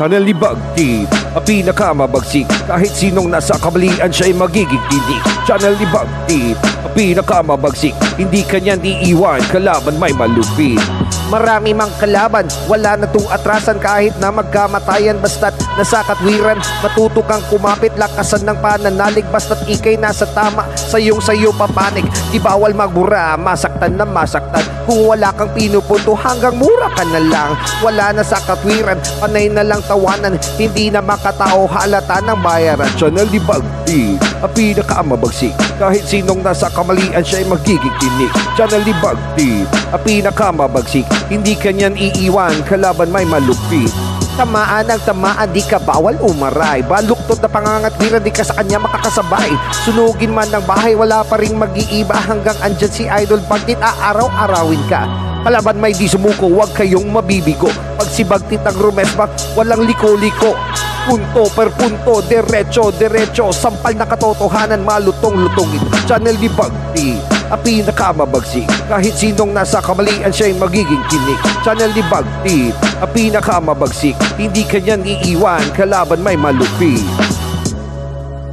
Channel ni Bagtit, ang pinakamabagsik. Kahit sinong nasa kabalian siya ay magiging tinig. Channel ni Bagtit, ang pinakamabagsik. Hindi kanyan iiwan, kalaban may malupit. Marami mang kalaban, wala na tong atrasan. Kahit na magkamatayan, basta't nasa katwiran. Matuto kang kumapit, lakasan ng pananalig. Basta't ikay nasa tama, sayo papanig. Di bawal magbura, masaktan na masaktan. Kung wala kang pinupunto, hanggang mura ka na lang. Wala na sa katwiran, panay na lang tawanan. Hindi na makatao, halata ng bayaran. Channel ni Bagtit, ang pinakamabagsik. Kahit sinong nasa kamalian siya ay magiging tinig. Channel ni Bagtit, ang pinakamabagsik. Hindi kanyan iiwan, kalaban may malupit. Tamaan ang tamaan, di ka bawal umaray. Baluktot na pangangatwiran, di ka sa kanya makakasabay. Sunugin man ng bahay, wala pa ring mag-iiba. Hanggang andyan si Idol Bagtit, aaraw-arawin ka. Kalaban may di sumuko, huwag kayong mabibigo. Pag si Bagtit ang rumesbak, walang liko-liko. Punto per punto, derecho, sampal na katotohanan, malutong-lutongin. Channel ni Bagtit, ang pinakamabagsik. Kahit sinong nasa kamalian, siya'y magiging kinik. Channel ni Bagtit, ang pinakamabagsik. Hindi kanyan iiwan, kalaban may malupi.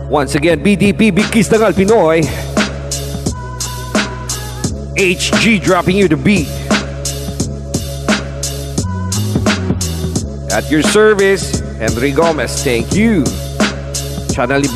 Once again, BDP, Big Kiss Tangal Pinoy. HG dropping you the beat. At your service, Henry Gomez, thank you. Channel ni